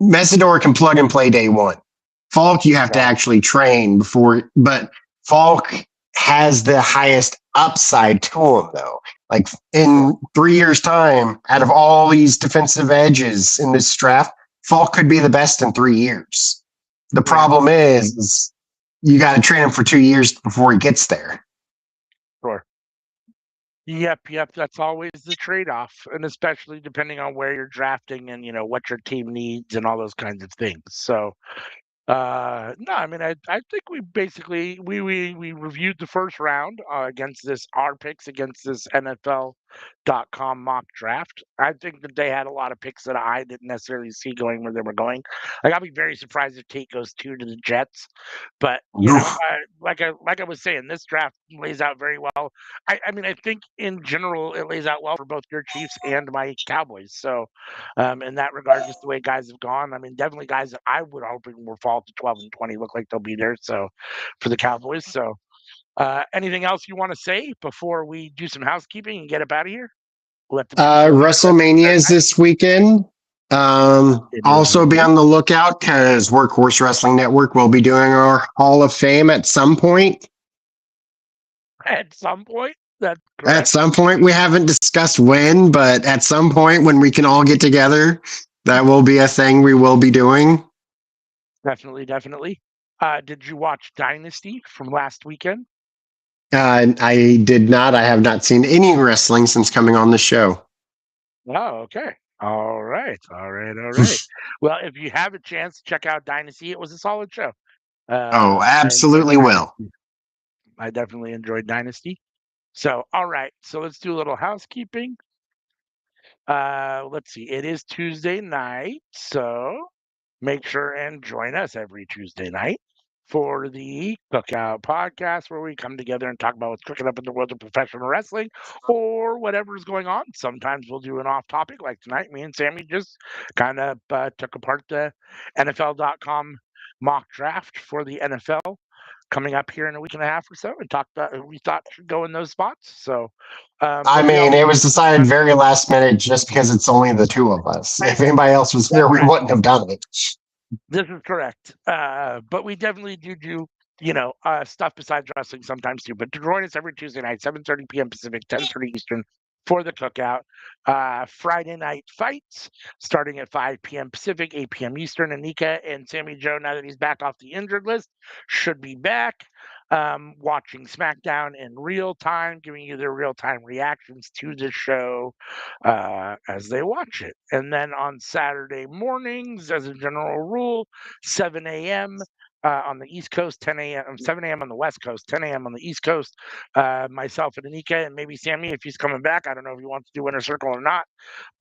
Messidor can plug and play day 1. Falk, you have to Right. actually train before, but Falk has the highest upside to him, though. Like, Sure. in 3 years' time, out of all these defensive edges in this draft, Falk could be the best in 3 years. The Yeah. problem is you got to train him for 2 years before he gets there. Sure. Yep, yep. That's always the trade-off, and especially depending on where you're drafting and what your team needs and all those kinds of things. So, no, I mean, I think we basically we reviewed the first round against our picks against this NFL.com mock draft. I think that they had a lot of picks that I didn't necessarily see going where they were going. Like, I'll be very surprised if Tate goes 2 to the Jets, but Oof. like I was saying, this draft lays out very well. I mean, I think in general it lays out well for both your Chiefs and my Cowboys. So, in that regard, just the way guys have gone. I mean, definitely guys that I would hoping will fall to 12 and 20 look like they'll be there. So, for the Cowboys. So, anything else you want to say before we do some housekeeping and get up out of here? Let the people know that WrestleMania is this weekend. it is Also, be indeed. on the lookout because Workhorse Wrestling Network will be doing our Hall of Fame at some point. At some point. That's At correct. some point, we haven't discussed when, but at some point when we can all get together, that will be a thing we will be doing. Definitely, definitely. Did you watch Dynasty from last weekend? I did not. I have not seen any wrestling since coming on the show. Oh, okay. All right. All right. All right. Well, if you have a chance, check out Dynasty. It was a solid show. Oh, I enjoyed absolutely will. Dynasty. I definitely enjoyed Dynasty. So, all right. So let's do a little housekeeping. Let's see. It is Tuesday night. So make sure and join us every Tuesday night for the Cookout podcast, where we come together and talk about what's cooking up in the world of professional wrestling or whatever's going on. Sometimes we'll do an off topic like tonight. Me and Sammy just kind of took apart the NFL.com mock draft for the NFL coming up here in a week and a half or so, and talked about we thought should go in those spots. So, I mean, it was decided very last minute just because it's only the two of us. If anybody else was here, we wouldn't have done it. This is correct. But we definitely do stuff besides wrestling sometimes too. But to join us every Tuesday night, 7:30 p.m. Pacific, 10:30 Eastern, for the Cookout. Friday night fights starting at 5 p.m. Pacific, 8 p.m. Eastern. Anika and Sammy Joe, now that he's back off the injured list, should be back watching SmackDown in real time, giving you their real time reactions to the show as they watch it. And then on Saturday mornings, as a general rule, 7 a.m. On the East Coast, 10 a.m., 7 a.m. on the West Coast, 10 a.m. on the East Coast. Myself and Anika, and maybe Sammy, if he's coming back. I don't know if he wants to do Winter Circle or not,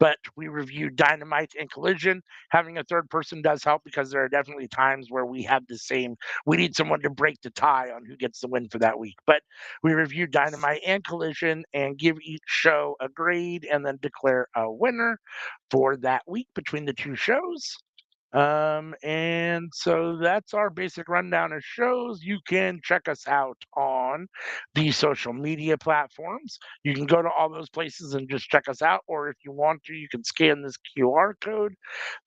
but we review Dynamite and Collision. Having a third person does help, because there are definitely times where we have the same, we need someone to break the tie on who gets the win for that week. But we review Dynamite and Collision and give each show a grade and then declare a winner for that week between the two shows. And so that's our basic rundown of shows. You can check us out on the social media platforms. You can go to all those places and just check us out, or if you want to, you can scan this QR code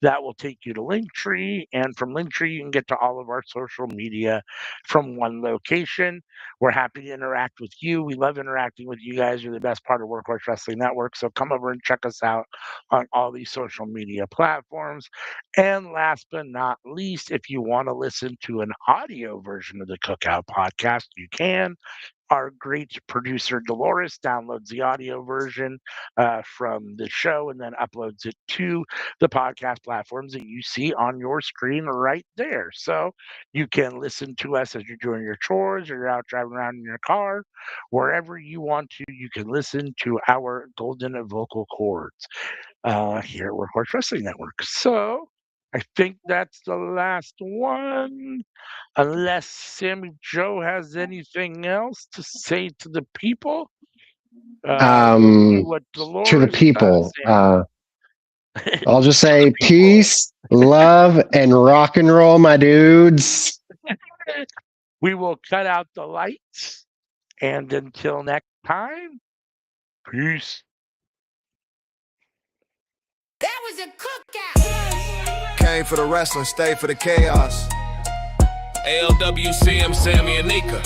that will take you to Linktree, and from Linktree you can get to all of our social media from one location. We're happy to interact with you. We love interacting with you guys. You're the best part of Workhorse Wrestling Network, so come over and check us out on all these social media platforms. And last but not least, if you want to listen to an audio version of the Cookout podcast, you can. Our great producer Dolores downloads the audio version from the show and then uploads it to the podcast platforms that you see on your screen right there. So you can listen to us as you're doing your chores or you're out driving around in your car. Wherever you want to, you can listen to our golden vocal cords here at Workhorse Wrestling Network. So I think that's the last one, unless Sammy Joe has anything else to say to the people. What Dolores To the people, does, I'll just say peace, love, and rock and roll, my dudes. We will cut out the lights, and until next time, peace. That was a cookout. Came for the wrestling, stayed for the chaos. ALWCM, Sammy, Anika.